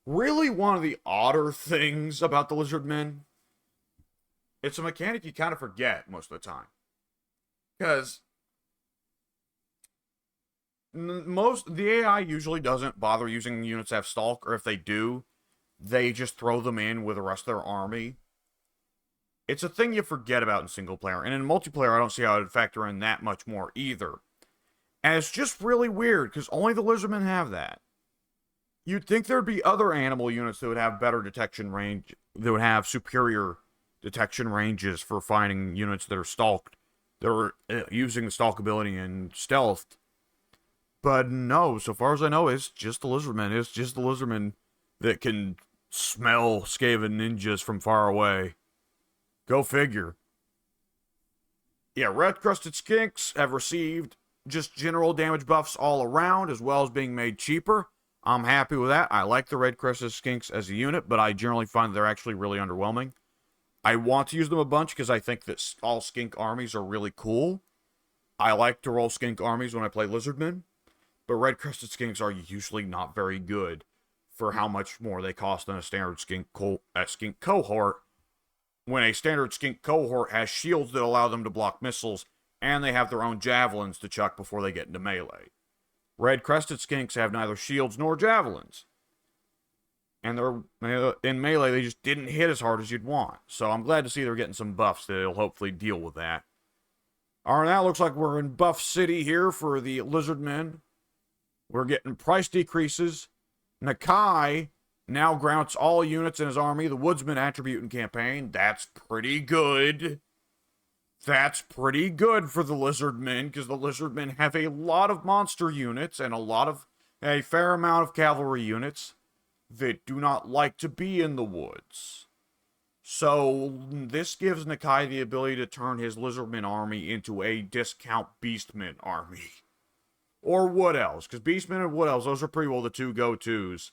really one of the odder things about the Lizardmen. It's a mechanic you kind of forget most of the time. Because the AI usually doesn't bother using units that have stalk, or if they do, they just throw them in with the rest of their army. It's a thing you forget about in single player, and in multiplayer I don't see how it would factor in that much more either. And it's just really weird, because only the Lizardmen have that. You'd think there'd be other animal units that would have better detection range, that would have superior detection ranges for finding units that are stalked, that are using the stalk ability and stealth. But no, so far as I know, it's just the Lizardmen. It's just the Lizardmen that can smell Skaven ninjas from far away. Go figure. Yeah, red-crusted skinks have received just general damage buffs all around, as well as being made cheaper. I'm happy with that. I like the red-crusted skinks as a unit, but I generally find they're actually really underwhelming. I want to use them a bunch because I think that all skink armies are really cool. I like to roll skink armies when I play Lizardmen, but red-crusted skinks are usually not very good for how much more they cost than a standard skink cohort, when a standard skink cohort has shields that allow them to block missiles, and they have their own javelins to chuck before they get into melee. Red-crested skinks have neither shields nor javelins. And they're in melee, they just didn't hit as hard as you'd want. So I'm glad to see they're getting some buffs that'll hopefully deal with that. Alright, now it looks like we're in Buff City here for the Lizardmen. We're getting price decreases. Nakai now grants all units in his army the Woodsman attribute in campaign. That's pretty good. That's pretty good for the Lizardmen, because the Lizardmen have a lot of monster units and a fair amount of cavalry units that do not like to be in the woods. So this gives Nakai the ability to turn his Lizardman army into a discount Beastman army. Or Wood Elves, because Beastmen and Wood Elves, those are pretty well the two go-tos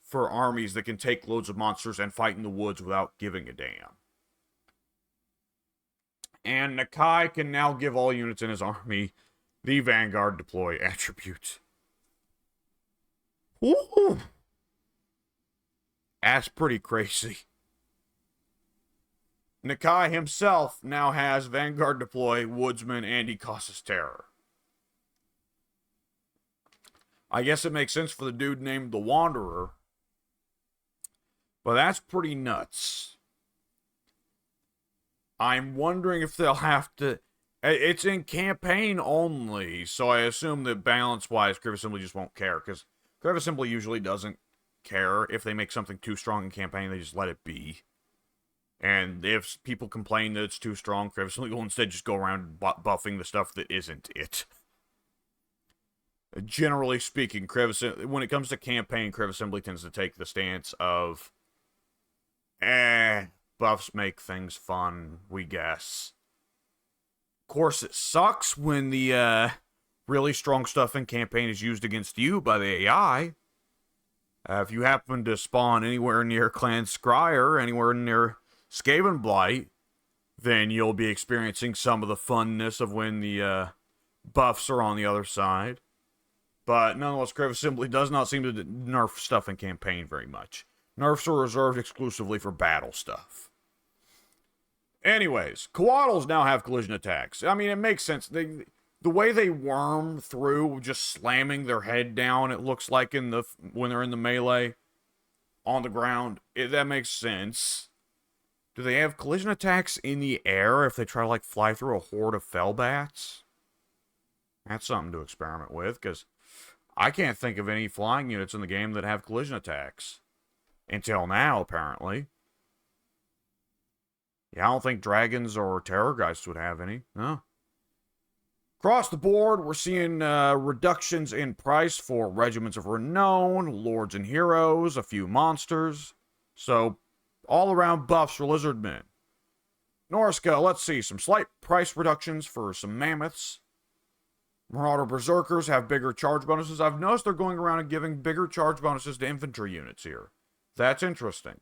for armies that can take loads of monsters and fight in the woods without giving a damn. And Nakai can now give all units in his army the Vanguard Deploy attribute. Ooh! That's pretty crazy. Nakai himself now has Vanguard Deploy, Woodsman, and he causes terror. I guess it makes sense for the dude named the Wanderer. But that's pretty nuts. I'm wondering if they'll have to... It's in campaign only, so I assume that balance-wise, Crev Assembly just won't care, because Crev Assembly usually doesn't care if they make something too strong in campaign, they just let it be. And if people complain that it's too strong, Crev Assembly will instead just go around buffing the stuff that isn't it. Generally speaking, when it comes to campaign, Crev Assembly tends to take the stance of, buffs make things fun, we guess. Of course, it sucks when the really strong stuff in campaign is used against you by the AI. If you happen to spawn anywhere near Clan Scryer, anywhere near Skavenblight, then you'll be experiencing some of the funness of when the buffs are on the other side. But nonetheless, Crev Assembly does not seem to nerf stuff in campaign very much. Nerfs are reserved exclusively for battle stuff. Anyways, Coatls now have collision attacks. I mean, it makes sense. The way they worm through, just slamming their head down, it looks like when they're in the melee on the ground, that makes sense. Do they have collision attacks in the air if they try to, like, fly through a horde of fellbats? That's something to experiment with, because I can't think of any flying units in the game that have collision attacks. Until now, apparently. Yeah, I don't think dragons or terrorgeists would have any. No. Across the board, we're seeing reductions in price for Regiments of Renown, Lords and Heroes, a few monsters. So, all-around buffs for Lizardmen. Norska, let's see, some slight price reductions for some Mammoths. Marauder Berserkers have bigger charge bonuses. I've noticed they're going around and giving bigger charge bonuses to infantry units here. That's interesting.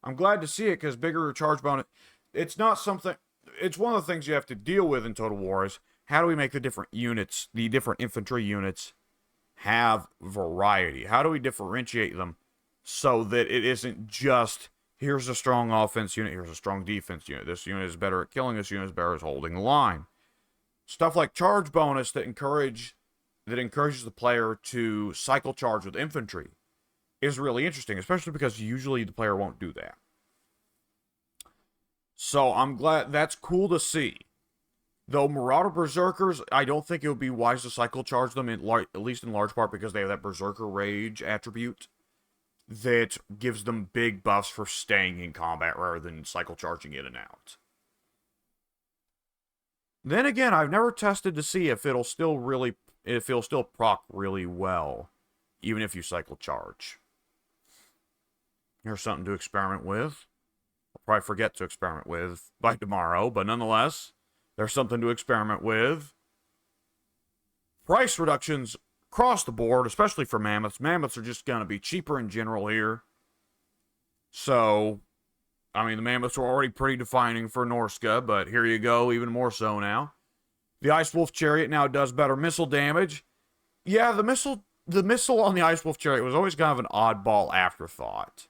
I'm glad to see it, because bigger charge bonus... It's not something... It's one of the things you have to deal with in Total War is, how do we make the different units, the different infantry units, have variety? How do we differentiate them so that it isn't just, here's a strong offense unit, here's a strong defense unit. This unit is better at killing, this unit is better at holding the line. Stuff like charge bonus that encourages the player to cycle charge with infantry is really interesting, especially because usually the player won't do that. So I'm glad, that's cool to see. Though Marauder Berserkers, I don't think it would be wise to cycle charge them, at least in large part because they have that Berserker Rage attribute that gives them big buffs for staying in combat rather than cycle charging in and out. Then again, I've never tested to see if it'll still proc really well, even if you cycle charge. Here's something to experiment with. I'll probably forget to experiment with by tomorrow, but nonetheless, there's something to experiment with. Price reductions across the board, especially for Mammoths. Mammoths are just going to be cheaper in general here. So, I mean, the Mammoths were already pretty defining for Norska, but here you go, even more so now. The Ice Wolf Chariot now does better missile damage. Yeah, the missile on the Ice Wolf Chariot was always kind of an oddball afterthought.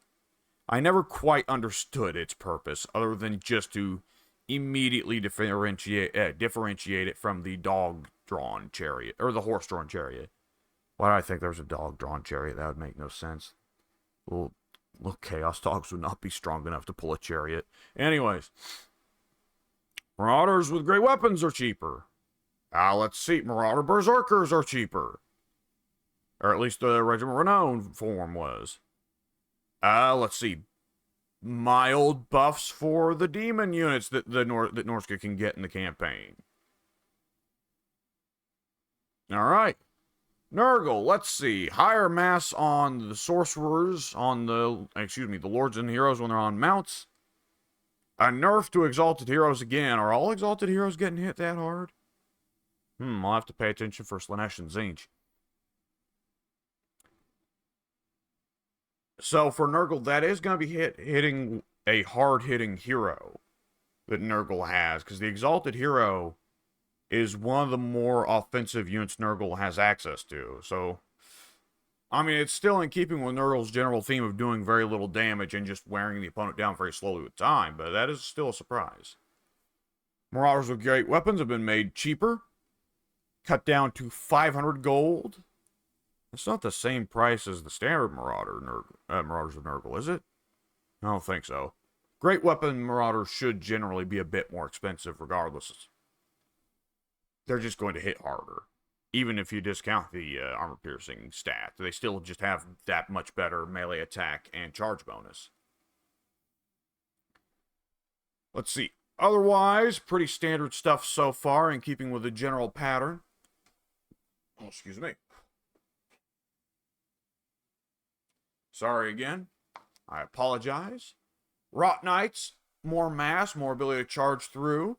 I never quite understood its purpose, other than just to immediately differentiate it from the dog-drawn chariot, or the horse-drawn chariot. Why do I think there's a dog-drawn chariot? That would make no sense. Little Look, Chaos Dogs would not be strong enough to pull a chariot. Anyways. Marauders with great weapons are cheaper. Let's see. Marauder Berserkers are cheaper. Or at least the Regiment Renown form was. Let's see. Mild buffs for the demon units that Norska can get in the campaign. Alright. Nurgle, let's see. Higher mass on the sorcerers, on the lords and heroes when they're on mounts. A nerf to exalted heroes again. Are all exalted heroes getting hit that hard? I'll have to pay attention for Slanesh and Tzeentch. So for Nurgle, that is going to be hitting a hard-hitting hero that Nurgle has, because the exalted hero is one of the more offensive units Nurgle has access to. So, I mean, it's still in keeping with Nurgle's general theme of doing very little damage and just wearing the opponent down very slowly with time, but that is still a surprise. Marauders with great weapons have been made cheaper, cut down to 500 gold. It's not the same price as the standard Marauders of Nurgle, is it? I don't think so. Great weapon Marauders should generally be a bit more expensive regardless. They're just going to hit harder. Even if you discount the armor-piercing stat, they still just have that much better melee attack and charge bonus. Let's see. Otherwise, pretty standard stuff so far in keeping with the general pattern. Oh, excuse me. Sorry again. I apologize. Rot Knights, more mass, more ability to charge through.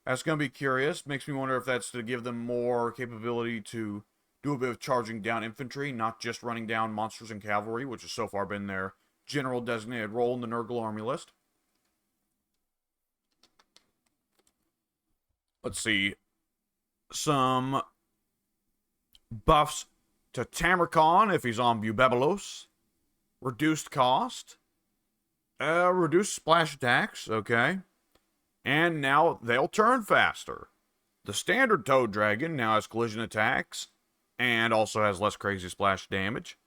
That's going to be curious. Makes me wonder if that's to give them more capability to do a bit of charging down infantry, not just running down monsters and cavalry, which has so far been their general designated role in the Nurgle army list. Let's see. Some buffs to Tamarkon if he's on Bubebelos. Reduced cost. Reduced splash attacks, okay. And now they'll turn faster. The standard Toad Dragon now has collision attacks and also has less crazy splash damage.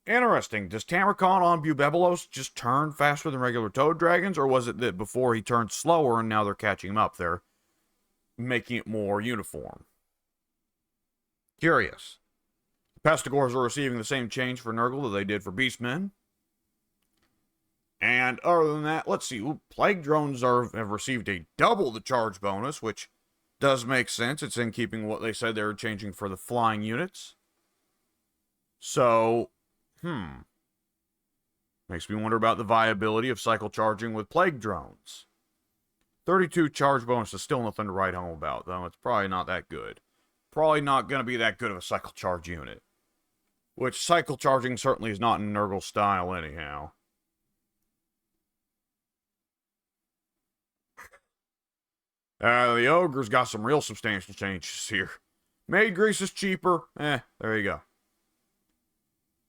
Interesting. Does Tamarkon on Bubebelos just turn faster than regular Toad Dragons, or was it that before he turned slower and now they're catching him up there, making it more uniform? Curious. Pestigors are receiving the same change for Nurgle that they did for Beastmen. And other than that, let's see. Plague Drones have received a double the charge bonus, which does make sense. It's in keeping what they said they were changing for the flying units. So, makes me wonder about the viability of cycle charging with Plague Drones. 32 charge bonus is still nothing to write home about, though. It's probably not that good. Probably not going to be that good of a cycle charge unit. Which cycle charging certainly is not in Nurgle style anyhow. The Ogre's got some real substantial changes here. Maid Grease is cheaper. There you go.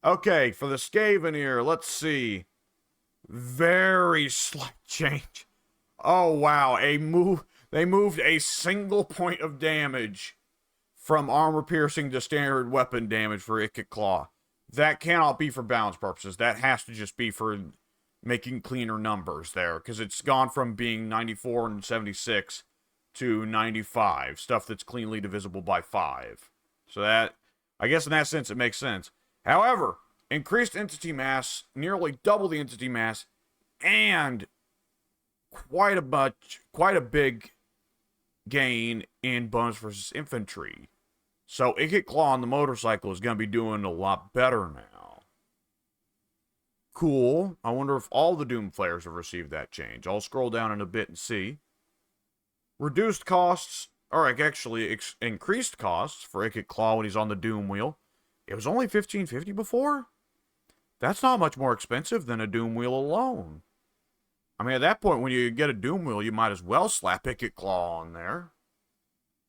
Okay, for the Skaven here, let's see. Very slight change. Oh, wow. They moved a single point of damage from armor-piercing to standard weapon damage for Ikit Claw. That cannot be for balance purposes. That has to just be for making cleaner numbers there, because it's gone from being 94 and 76 to 95, stuff that's cleanly divisible by 5. So that, I guess in that sense, it makes sense. However, increased entity mass, nearly double the entity mass, and quite a big gain in bonus versus infantry. So Ikit Claw on the motorcycle is going to be doing a lot better now. Cool. I wonder if all the Doom Flayers have received that change. I'll scroll down in a bit and see. Reduced costs, or actually increased costs for Ikit Claw when he's on the Doom Wheel. It was only $15.50 before? That's not much more expensive than a Doom Wheel alone. I mean, at that point, when you get a Doom Wheel, you might as well slap Ikit Claw on there.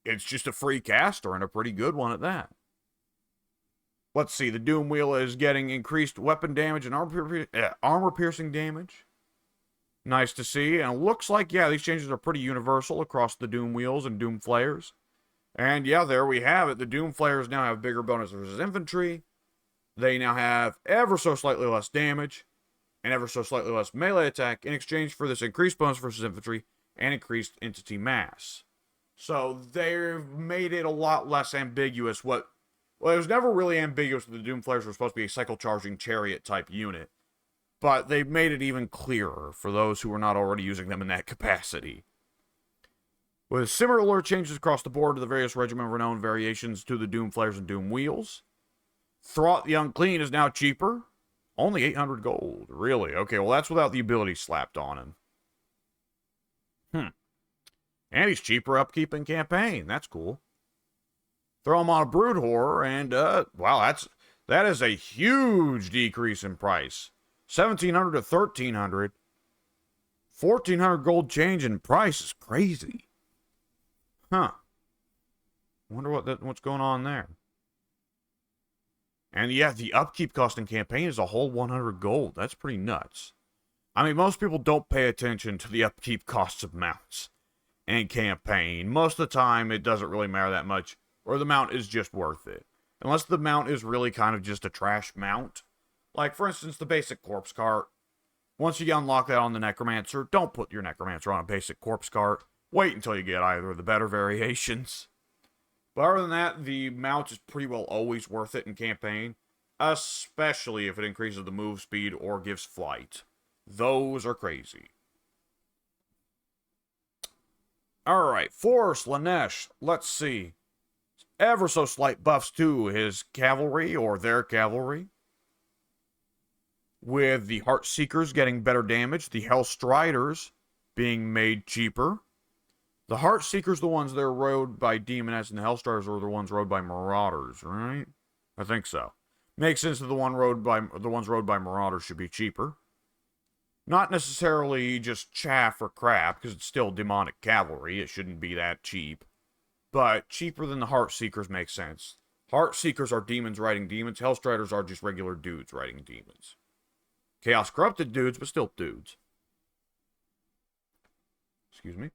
It's just a free caster, and a pretty good one at that. Let's see, the Doom Wheel is getting increased weapon damage and armor-piercing damage. Nice to see, and it looks like, yeah, these changes are pretty universal across the Doom Wheels and Doom Flayers. And yeah, there we have it. The Doom Flayers now have bigger bonus versus infantry. They now have ever so slightly less damage. and ever so slightly less melee attack in exchange for this increased bonus versus infantry and increased entity mass. So they've made it a lot less ambiguous. Well, it was never really ambiguous that the Doomflayers were supposed to be a cycle-charging chariot-type unit, but they've made it even clearer for those who were not already using them in that capacity. With similar changes across the board to the various Regiment of Renown variations to the Doomflayers and Doom Wheels. Thraught the Unclean is now cheaper. Only 800 gold. Really? Okay, well that's without the ability slapped on him. And he's cheaper upkeep in campaign. That's cool. Throw him on a Brood Horror, and, wow, that is a huge decrease in price. 1,700 to 1,300. 1,400 gold change in price is crazy. Wonder what's going on there. And yeah, the upkeep cost in campaign is a whole 100 gold. That's pretty nuts. I mean, most people don't pay attention to the upkeep costs of mounts in campaign. Most of the time, it doesn't really matter that much, or the mount is just worth it. Unless the mount is really kind of just a trash mount. Like, for instance, the basic corpse cart. Once you unlock that on the Necromancer, don't put your Necromancer on a basic corpse cart. Wait until you get either of the better variations. But other than that, the mount is pretty well always worth it in campaign. Especially if it increases the move speed or gives flight. Those are crazy. Alright, Force Lanesh. Let's see. Ever so slight buffs to his cavalry, or their cavalry. With the Heartseekers getting better damage, the Hellstriders being made cheaper. The Heartseekers, the ones that are rode by Demoness, and the Hellstriders are the ones rode by Marauders, right? I think so. Makes sense that the ones rode by Marauders should be cheaper. Not necessarily just chaff or crap, because it's still demonic cavalry. It shouldn't be that cheap. But cheaper than the Heartseekers makes sense. Heartseekers are demons riding demons. Hellstriders are just regular dudes riding demons. Chaos Corrupted dudes, but still dudes. Excuse me.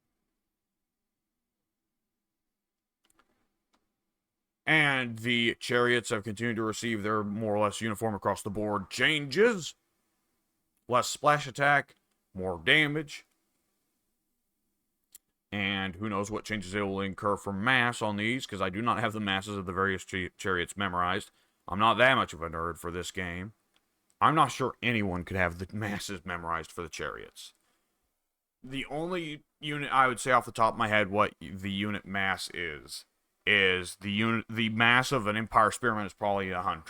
And the chariots have continued to receive their more or less uniform across the board changes. Less splash attack, more damage. And who knows what changes they will incur from mass on these, because I do not have the masses of the various chariots memorized. I'm not that much of a nerd for this game. I'm not sure anyone could have the masses memorized for the chariots. The only unit I would say off the top of my head what the unit mass is the mass of an Empire Spearman is probably 100.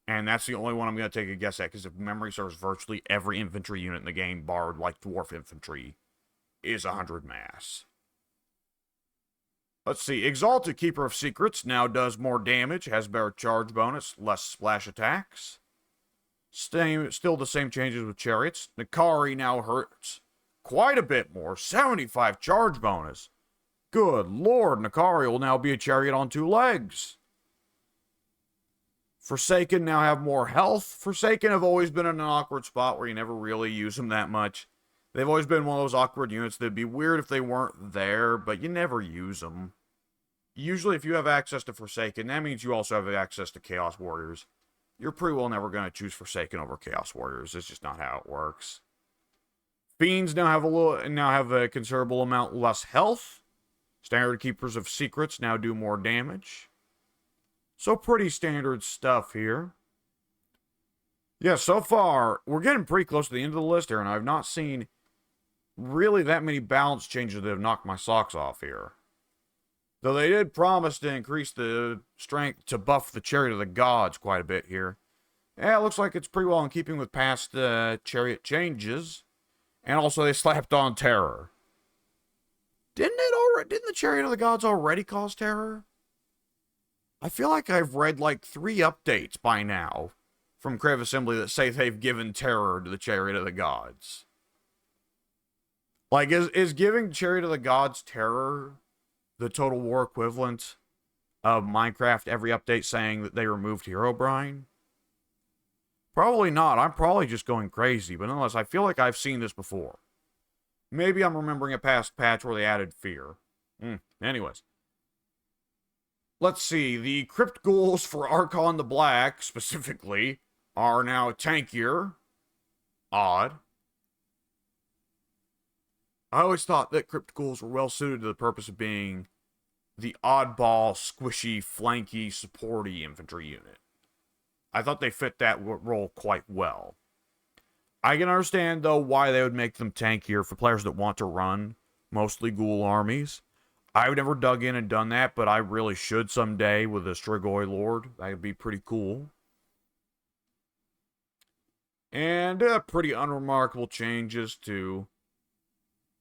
And that's the only one I'm going to take a guess at, because if memory serves, virtually every infantry unit in the game, barred like Dwarf Infantry, is 100 mass. Let's see. Exalted Keeper of Secrets now does more damage, has better charge bonus, less splash attacks. Still the same changes with Chariots. Nakari now hurts quite a bit more, 75 charge bonus. Good lord, Nakari will now be a chariot on 2 legs. Forsaken now have more health. Forsaken have always been in an awkward spot where you never really use them that much. They've always been one of those awkward units that'd be weird if they weren't there, but you never use them. Usually if you have access to Forsaken, that means you also have access to Chaos Warriors. You're pretty well never going to choose Forsaken over Chaos Warriors. It's just not how it works. Fiends now have a considerable amount less health. Standard Keepers of Secrets now do more damage. So pretty standard stuff here. Yeah, so far, we're getting pretty close to the end of the list here, and I've not seen really that many balance changes that have knocked my socks off here. Though they did promise to increase the strength to buff the Chariot of the Gods quite a bit here. Yeah, it looks like it's pretty well in keeping with past Chariot changes. And also they slapped on Terror. Didn't the Chariot of the Gods already cause Terror? I feel like I've read like 3 updates by now from Crave Assembly that say they've given Terror to the Chariot of the Gods. Like, is giving Chariot of the Gods Terror the Total War equivalent of Minecraft every update saying that they removed Herobrine? Probably not. I'm probably just going crazy, but nonetheless, I feel like I've seen this before. Maybe I'm remembering a past patch where they added fear. Anyways. Let's see. The Crypt Ghouls for Archon the Black, specifically, are now tankier. odd. I always thought that Crypt Ghouls were well suited to the purpose of being the oddball, squishy, flanky, supporty infantry unit. I thought they fit that role quite well. I can understand, though, why they would make them tankier for players that want to run mostly ghoul armies. I've never dug in and done that, but I really should someday with a Strigoi Lord. That would be pretty cool. And pretty unremarkable changes to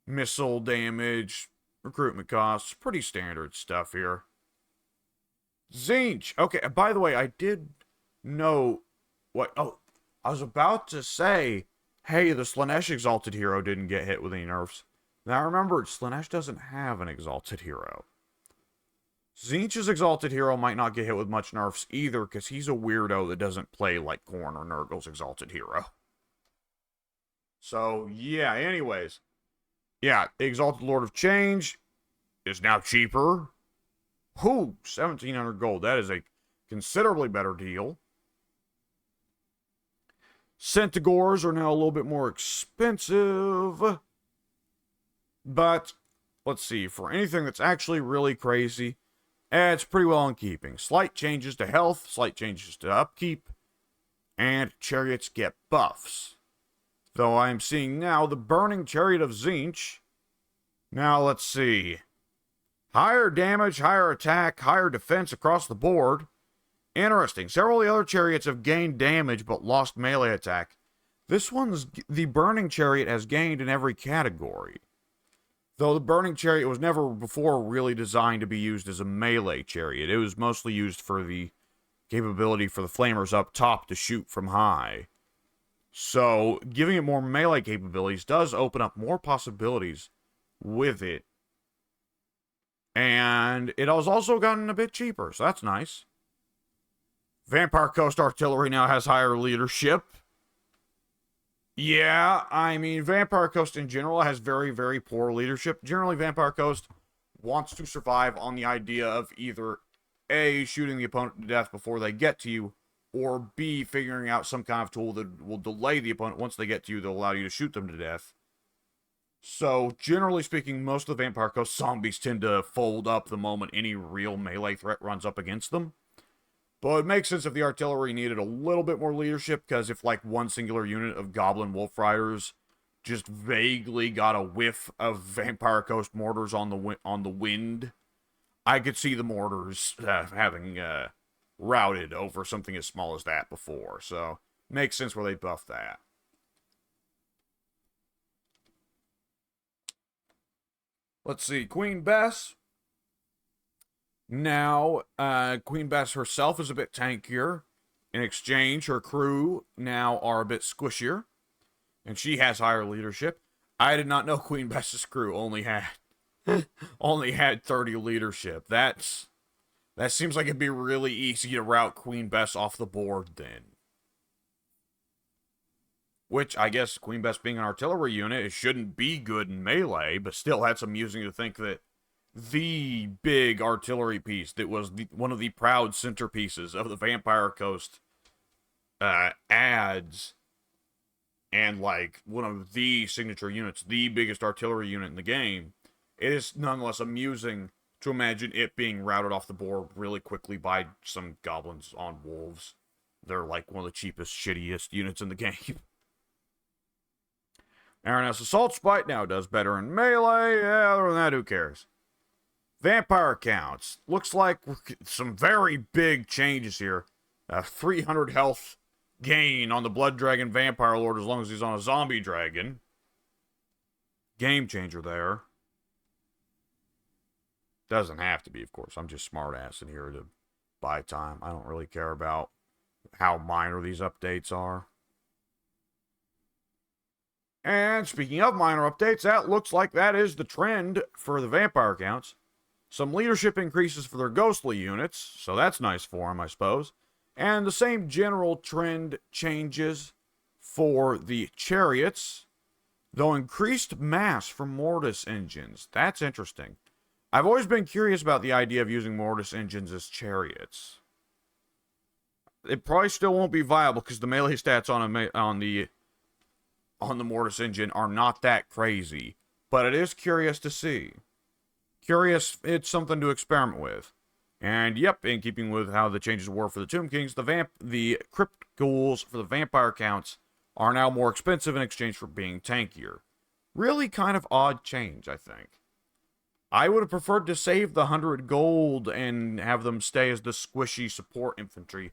missile damage, recruitment costs, pretty standard stuff here. Tzeentch. Okay, by the way, I did know what... Oh, I was about to say, hey, the Slaanesh Exalted Hero didn't get hit with any nerfs. Now, I remembered, Slaanesh doesn't have an Exalted Hero. Tzeentch's Exalted Hero might not get hit with much nerfs either, because he's a weirdo that doesn't play like Khorne or Nurgle's Exalted Hero. So, yeah, anyways. Yeah, the Exalted Lord of Change is now cheaper. Whoo, 1,700 gold. That is a considerably better deal. Centaurs are now a little bit more expensive. But, let's see, for anything that's actually really crazy, it's pretty well in keeping. Slight changes to health, slight changes to upkeep, and chariots get buffs. Though I'm seeing now the Burning Chariot of Tzeentch. Now, let's see. Higher damage, higher attack, higher defense across the board. Interesting. Several of the other chariots have gained damage but lost melee attack. This one's, the Burning Chariot has gained in every category. Though the Burning Chariot was never before really designed to be used as a melee chariot. It was mostly used for the capability for the flamers up top to shoot from high. So, giving it more melee capabilities does open up more possibilities with it. And it has also gotten a bit cheaper, so that's nice. Vampire Coast Artillery now has higher leadership. Yeah, I mean, Vampire Coast in general has very, very poor leadership. Generally, Vampire Coast wants to survive on the idea of either A, shooting the opponent to death before they get to you, or B, figuring out some kind of tool that will delay the opponent once they get to you that will allow you to shoot them to death. So, generally speaking, most of the Vampire Coast zombies tend to fold up the moment any real melee threat runs up against them. But it makes sense if the artillery needed a little bit more leadership, because if, like, one singular unit of Goblin Wolf Riders just vaguely got a whiff of Vampire Coast mortars on the wind, I could see the mortars having routed over something as small as that before. So, makes sense where they buff that. Let's see, Queen Bess. Now, Queen Bess herself is a bit tankier. In exchange, her crew now are a bit squishier. And she has higher leadership. I did not know Queen Bess's crew only had 30 leadership. That seems like it'd be really easy to route Queen Bess off the board then. Which, I guess, Queen Bess being an artillery unit, it shouldn't be good in melee, but still, that's amusing to think that the big artillery piece that was one of the proud centerpieces of the Vampire Coast ads, and, like, one of the signature units, the biggest artillery unit in the game, it is nonetheless amusing to imagine it being routed off the board really quickly by some goblins on wolves. They're, like, one of the cheapest, shittiest units in the game. Araness Assault Spite now does better in melee. Yeah, other than that, who cares? Vampire counts. Looks like some very big changes here. 300 health gain on the Blood Dragon Vampire Lord as long as he's on a Zombie Dragon. Game changer there. Doesn't have to be, of course. I'm just smart-ass in here to buy time. I don't really care about how minor these updates are. And speaking of minor updates, that looks like that is the trend for the vampire counts. Some leadership increases for their ghostly units, so that's nice for them, I suppose. And the same general trend changes for the chariots, though increased mass for Mortis engines. That's interesting. I've always been curious about the idea of using Mortis engines as chariots. It probably still won't be viable because the melee stats on the on the Mortis engine are not that crazy, but it is curious to see. Curious, it's something to experiment with. And yep, in keeping with how the changes were for the Tomb Kings, the Crypt Ghouls for the vampire counts are now more expensive in exchange for being tankier. Really kind of odd change, I think. I would have preferred to save the 100 gold and have them stay as the squishy support infantry.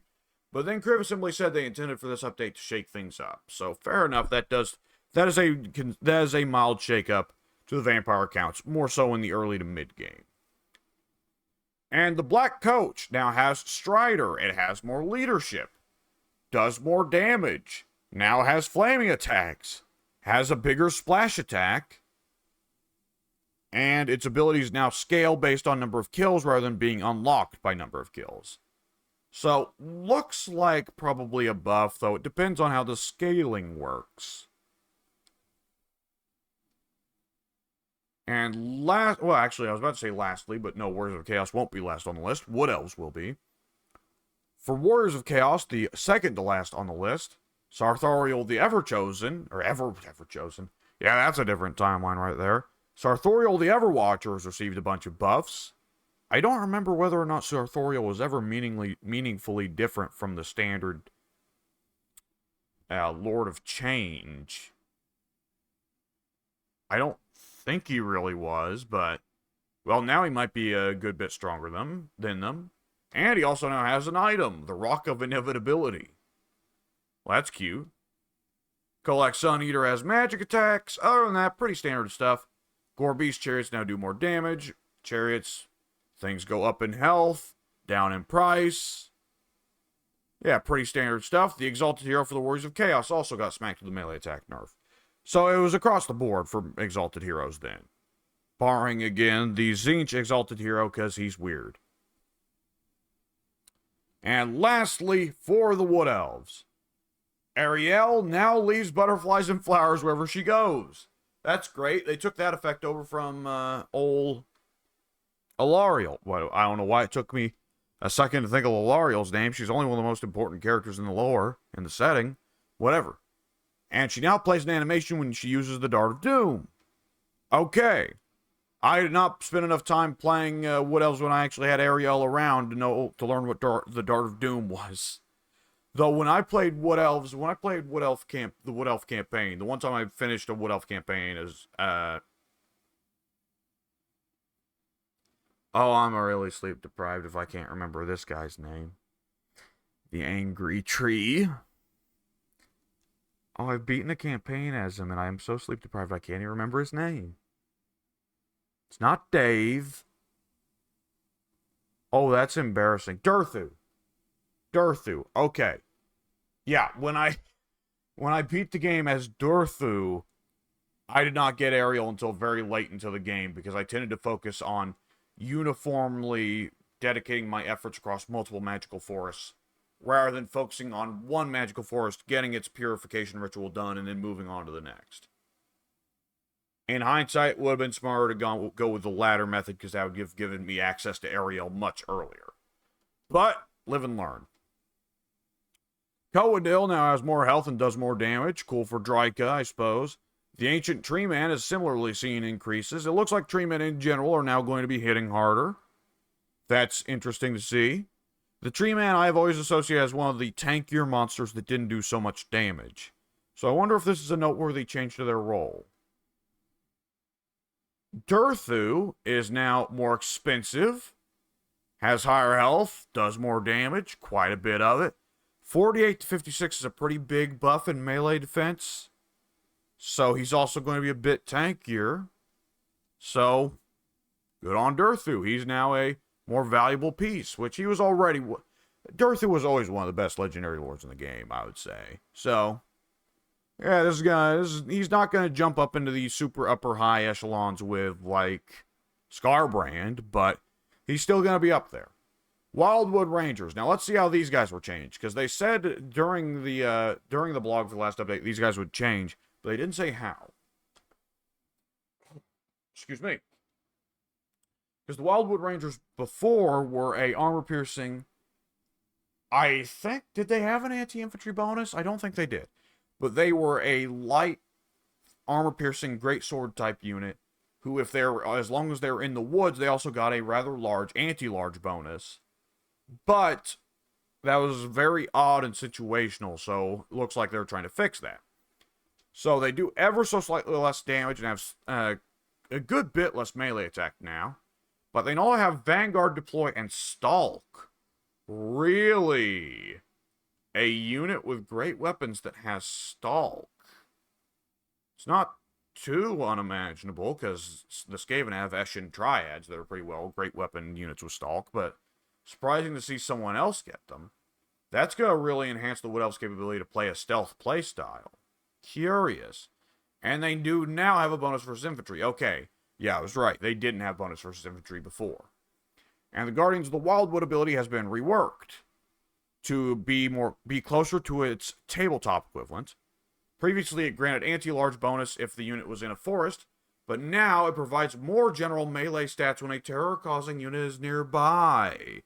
But then Criv simply said they intended for this update to shake things up. So fair enough, that is a mild shake-up to the vampire counts, more so in the early to mid-game. And the Black Coach now has Strider. It has more leadership. Does more damage. Now has flaming attacks. Has a bigger splash attack. And its abilities now scale based on number of kills rather than being unlocked by number of kills. So, looks like probably a buff, though it depends on how the scaling works. And well, actually, I was about to say lastly, but no, Warriors of Chaos won't be last on the list. Wood Elves will be. For Warriors of Chaos, the second to last on the list, Sartorial the Ever-Chosen, or Ever-Chosen. Yeah, that's a different timeline right there. Sartorial the Everwatcher has received a bunch of buffs. I don't remember whether or not Sartorial was ever meaningfully different from the standard Lord of Change. I don't think he really was, but, well, now he might be a good bit stronger than them. And he also now has an item, the Rock of Inevitability. Well, that's cute. Kolak Sun Eater has magic attacks. Other than that, pretty standard stuff. Gore Beast Chariots now do more damage. Chariots, things go up in health, down in price. Yeah, pretty standard stuff. The Exalted Hero for the Warriors of Chaos also got smacked with a melee attack nerf. So it was across the board for Exalted Heroes then. Barring, again, the Tzeentch Exalted Hero, because he's weird. And lastly, for the Wood Elves. Ariel now leaves butterflies and flowers wherever she goes. That's great. They took that effect over from old Alariel. Well, I don't know why it took me a second to think of Alariel's name. She's only one of the most important characters in the lore, in the setting. Whatever. And she now plays an animation when she uses the Dart of Doom. Okay. I did not spend enough time playing Wood Elves when I actually had Ariel around to learn what the Dart of Doom was. Though when I played Wood Elves, the Wood Elf campaign, the one time I finished a Wood Elf campaign is, oh, I'm really sleep deprived if I can't remember this guy's name. The Angry Tree. Oh, I've beaten a campaign as him, and I am so sleep deprived I can't even remember his name. It's not Dave. Oh, that's embarrassing. Durthu. Okay. Yeah, when I beat the game as Durthu, I did not get Ariel until very late into the game because I tended to focus on uniformly dedicating my efforts across multiple magical forests rather than focusing on one magical forest, getting its purification ritual done, and then moving on to the next. In hindsight, it would have been smarter to go with the latter method because that would have given me access to Ariel much earlier. But, live and learn. Coadil now has more health and does more damage. Cool for Dryka, I suppose. The Ancient Tree Man has similarly seen increases. It looks like Tree Men in general are now going to be hitting harder. That's interesting to see. The Tree Man I have always associated as one of the tankier monsters that didn't do so much damage. So I wonder if this is a noteworthy change to their role. Durthu is now more expensive. Has higher health. Does more damage. Quite a bit of it. 48 to 56 is a pretty big buff in melee defense. So he's also going to be a bit tankier. So, good on Durthu. He's now a more valuable piece, which he was already... Durthu was always one of the best legendary lords in the game, I would say. So, yeah, he's not going to jump up into these super upper high echelons with, like, Scarbrand, but he's still going to be up there. Wildwood Rangers. Now, let's see how these guys were changed, because they said during the blog for the last update these guys would change, but they didn't say how. Excuse me. Because the Wildwood Rangers before were a armor-piercing... I think... Did they have an anti-infantry bonus? I don't think they did. But they were a light armor-piercing greatsword type unit, who, if they're, as long as they're in the woods, they also got a rather large anti-large bonus. But that was very odd and situational, so it looks like they're trying to fix that. So they do ever so slightly less damage and have a good bit less melee attack now. But they all have Vanguard, Deploy, and Stalk. Really? A unit with great weapons that has Stalk. It's not too unimaginable, because the Skaven have Eshin Triads that are pretty well great weapon units with Stalk, but surprising to see someone else get them. That's going to really enhance the Wood Elf's capability to play a stealth playstyle. Curious. And they do now have a bonus versus infantry. Okay, yeah, I was right. They didn't have bonus versus infantry before. And the Guardians of the Wildwood ability has been reworked to be closer to its tabletop equivalent. Previously, it granted anti-large bonus if the unit was in a forest, but now it provides more general melee stats when a terror-causing unit is nearby.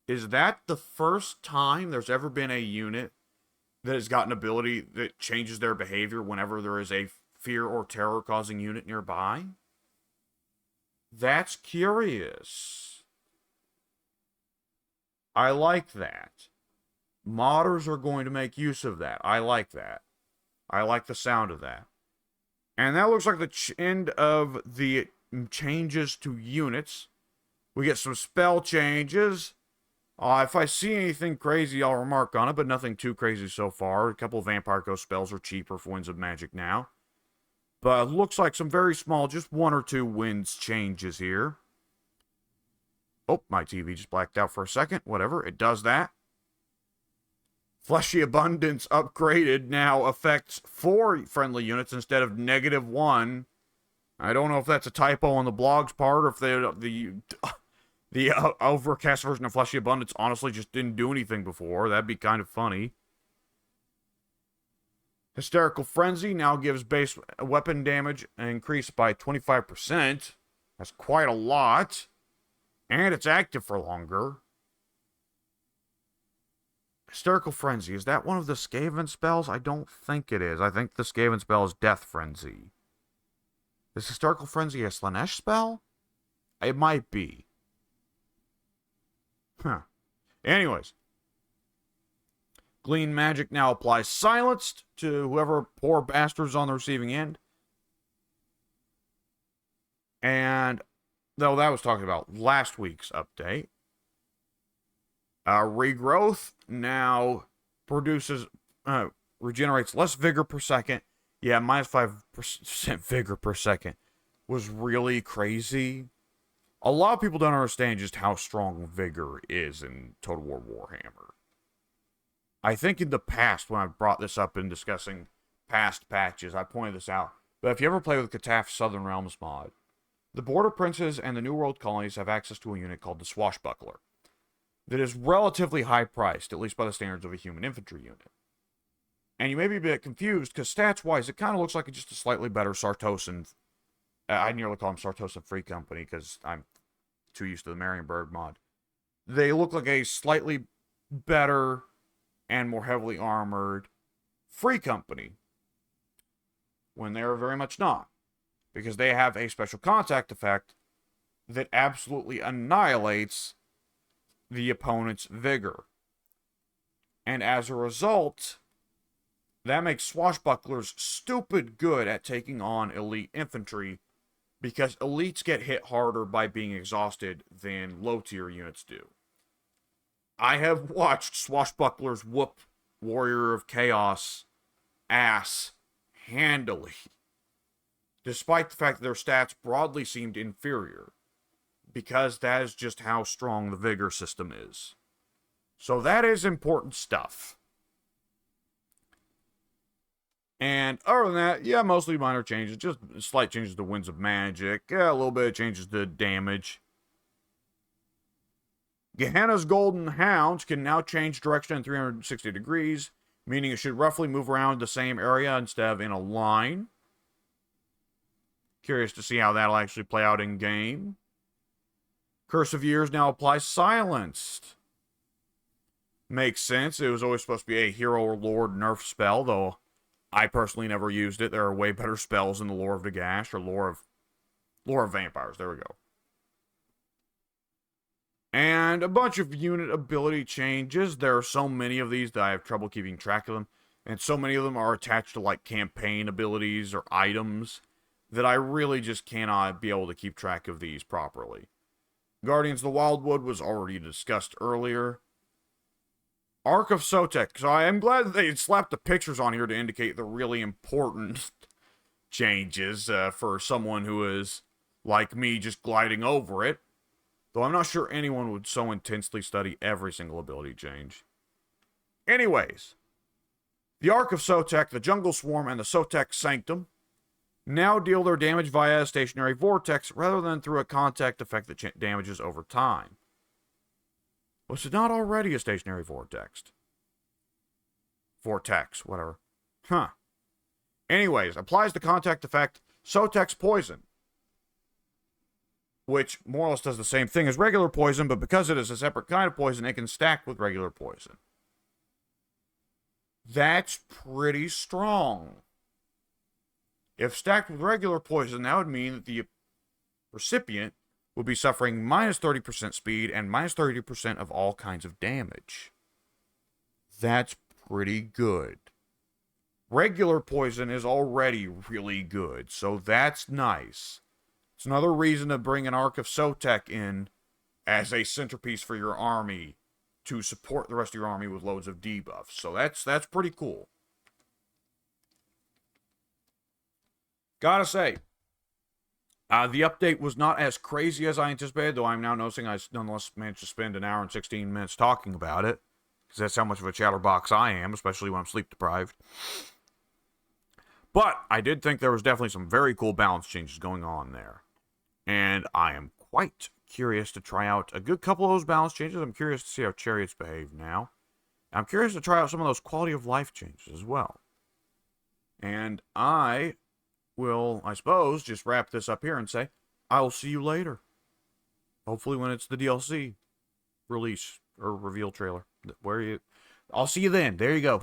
Is that the first time there's ever been a unit that has got an ability that changes their behavior whenever there is a fear or terror-causing unit nearby? That's curious. I like that. Modders are going to make use of that. I like that. I like the sound of that. And that looks like the end of the changes to units. We get some spell changes. If I see anything crazy, I'll remark on it, but nothing too crazy so far. A couple of Vampire Ghost spells are cheaper for Winds of Magic now. But it looks like some very small, just 1 or 2 winds changes here. Oh, my TV just blacked out for a second. Whatever, it does that. Fleshy Abundance upgraded now affects 4 friendly units instead of -1. I don't know if that's a typo on the blog's part, or if the overcast version of Fleshy Abundance honestly just didn't do anything before. That'd be kind of funny. Hysterical Frenzy now gives base weapon damage increased by 25%. That's quite a lot. And it's active for longer. Hysterical Frenzy, is that one of the Skaven spells? I don't think it is. I think the Skaven spell is Death Frenzy. Is Hysterical Frenzy a Slanesh spell? It might be. Huh. Anyways. Glean Magic now applies Silenced to whoever poor bastards on the receiving end. And, though that was talking about last week's update, Regrowth now regenerates less vigor per second. Yeah, minus 5% vigor per second was really crazy. A lot of people don't understand just how strong vigor is in Total War Warhammer. I think in the past, when I brought this up in discussing past patches, I pointed this out. But if you ever play with Cataf Southern Realms mod, the Border Princes and the New World colonies have access to a unit called the Swashbuckler that is relatively high priced, at least by the standards of a human infantry unit. And you may be a bit confused, because stats-wise, it kind of looks like it's just a slightly better Sartosan. I nearly call them Sartosan Free Company, because I'm too used to the Marienburg mod. They look like a slightly better and more heavily armored Free Company, when they are very much not. Because they have a special contact effect that absolutely annihilates the opponent's vigor. And as a result, that makes swashbucklers stupid good at taking on elite infantry, because elites get hit harder by being exhausted than low-tier units do. I have watched swashbucklers whoop Warrior of Chaos ass handily, despite the fact that their stats broadly seemed inferior, because that is just how strong the vigor system is. So that is important stuff. And other than that, yeah, mostly minor changes, just slight changes to Winds of Magic, a little bit of changes to damage. Gehenna's Golden Hound can now change direction in 360 degrees, meaning it should roughly move around the same area instead of in a line. Curious to see how that'll actually play out in game. Curse of Years now applies Silenced. Makes sense. It was always supposed to be a Hero or Lord nerf spell, though I personally never used it. There are way better spells in the lore of Nagash, or lore of vampires. There we go. And a bunch of unit ability changes. There are so many of these that I have trouble keeping track of them. And so many of them are attached to like campaign abilities or items that I really just cannot be able to keep track of these properly. Guardians of the Wildwood was already discussed earlier. Ark of Sotek. So I am glad that they slapped the pictures on here to indicate the really important changes for someone who is, like me, just gliding over it. Though I'm not sure anyone would so intensely study every single ability change. Anyways, the Ark of Sotek, the Jungle Swarm, and the Sotek Sanctum now deal their damage via a stationary vortex rather than through a contact effect that damages over time. Was it not already a stationary vortex? Vortex, whatever. Huh. Anyways, applies the contact effect Sotek's Poison, which more or less does the same thing as regular poison, but because it is a separate kind of poison, it can stack with regular poison. That's pretty strong. If stacked with regular poison, that would mean that the recipient would be suffering minus 30% speed and minus 30% of all kinds of damage. That's pretty good. Regular poison is already really good, so that's nice. It's another reason to bring an Ark of Sotek in as a centerpiece for your army to support the rest of your army with loads of debuffs. So that's pretty cool. Gotta say, the update was not as crazy as I anticipated, though I'm now noticing I nonetheless managed to spend an hour and 16 minutes talking about it, because that's how much of a chatterbox I am, especially when I'm sleep deprived. But I did think there was definitely some very cool balance changes going on there. And I am quite curious to try out a good couple of those balance changes. I'm curious to see how chariots behave now. I'm curious to try out some of those quality of life changes as well. And I will, I suppose, just wrap this up here and say, I'll see you later. Hopefully when it's the DLC release or reveal trailer. I'll see you then. There you go.